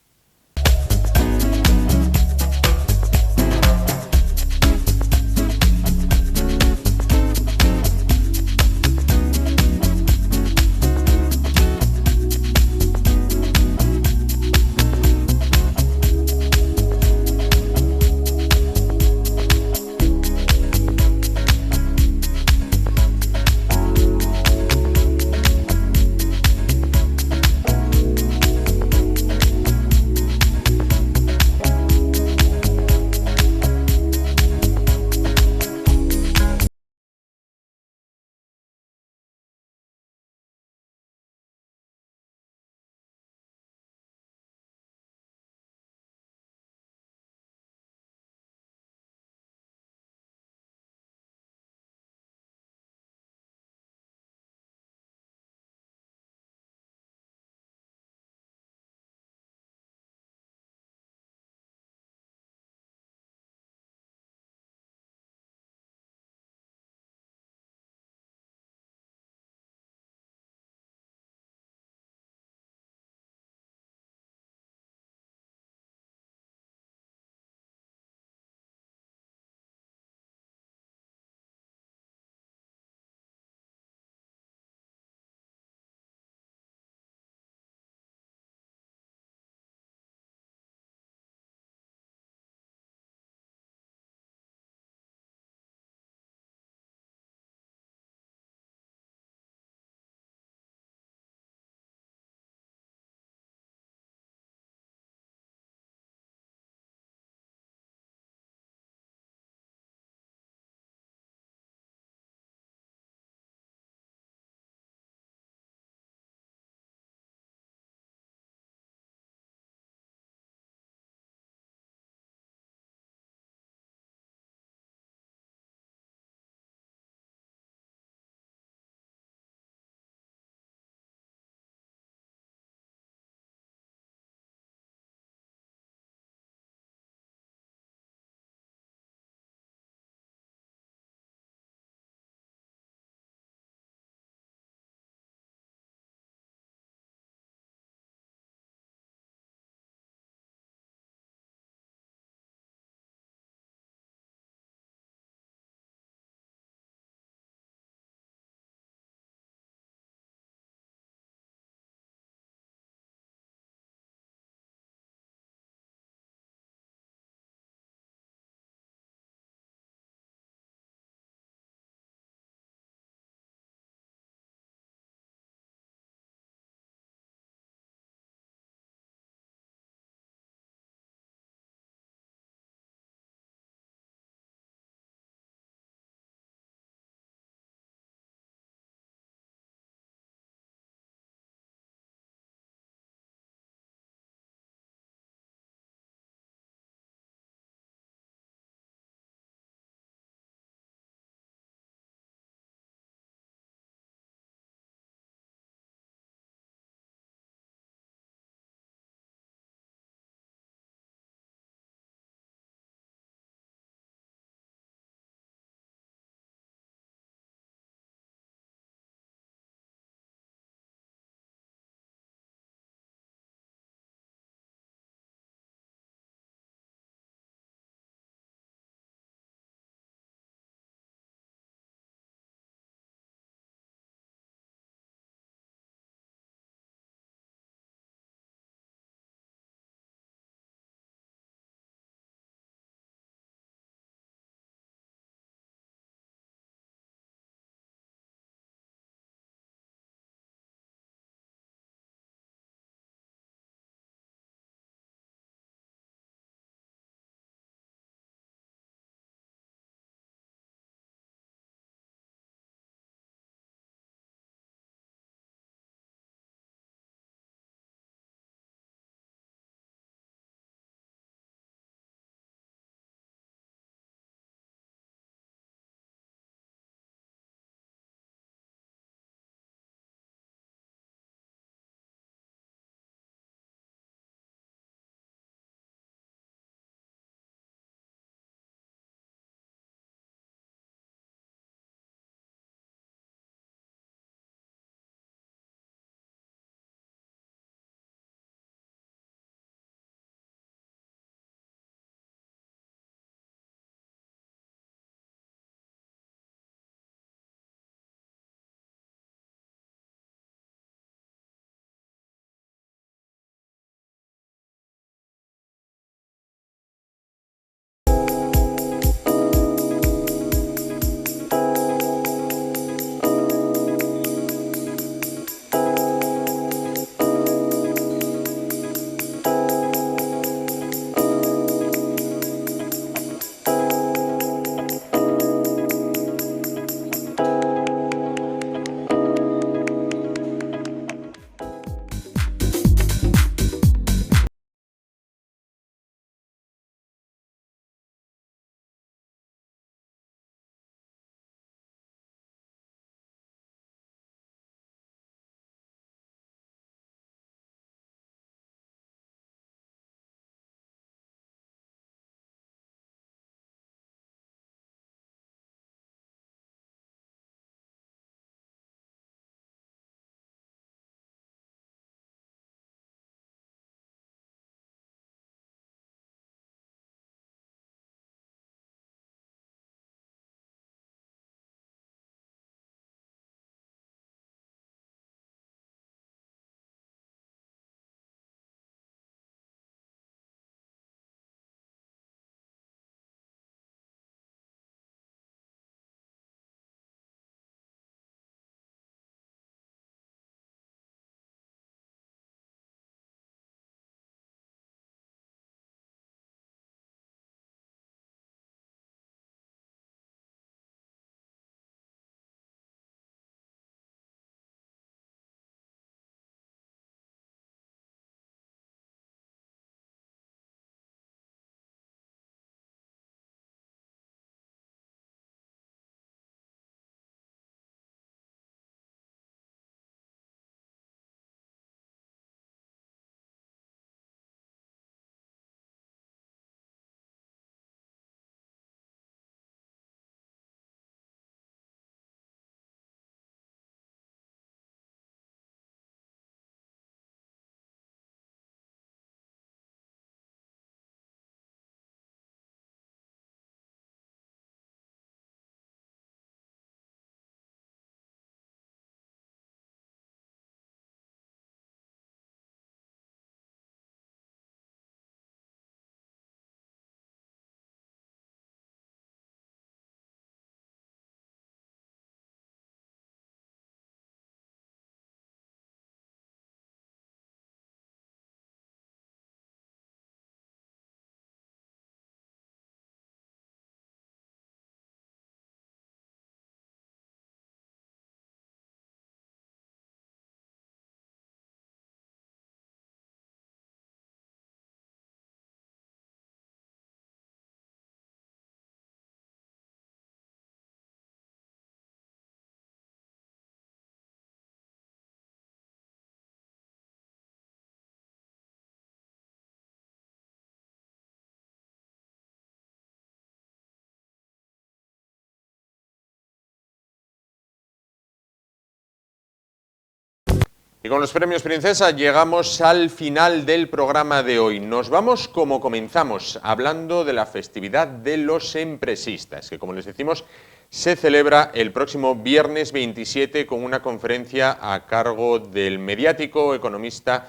Y con los premios Princesa llegamos al final del programa de hoy. Nos vamos como comenzamos, hablando de la festividad de los empresistas, que como les decimos, se celebra el próximo viernes 27 con una conferencia a cargo del mediático economista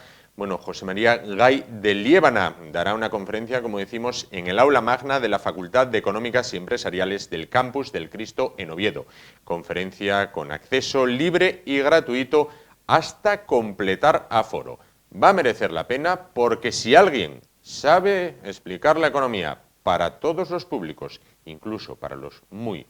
José María Gay de Liébana. Dará una conferencia, como decimos, en el aula magna de la Facultad de Económicas y Empresariales del Campus del Cristo en Oviedo. Conferencia con acceso libre y gratuito hasta completar aforo. Va a merecer la pena porque si alguien sabe explicar la economía para todos los públicos, incluso para los muy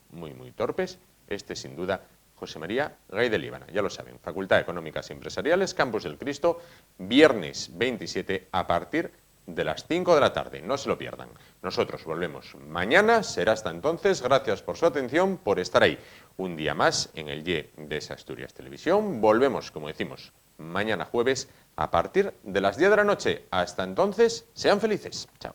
torpes, este sin duda José María Gay de Liébana. Ya lo saben, Facultad de Económicas y Empresariales, Campus del Cristo, viernes 27 a partir de las 5 de la tarde. No se lo pierdan. Nosotros volvemos mañana. Será hasta entonces. Gracias por su atención, por estar ahí un día más en el Y de Asturias Televisión. Volvemos, como decimos, mañana jueves a partir de las 10 de la noche. Hasta entonces, sean felices. Chao.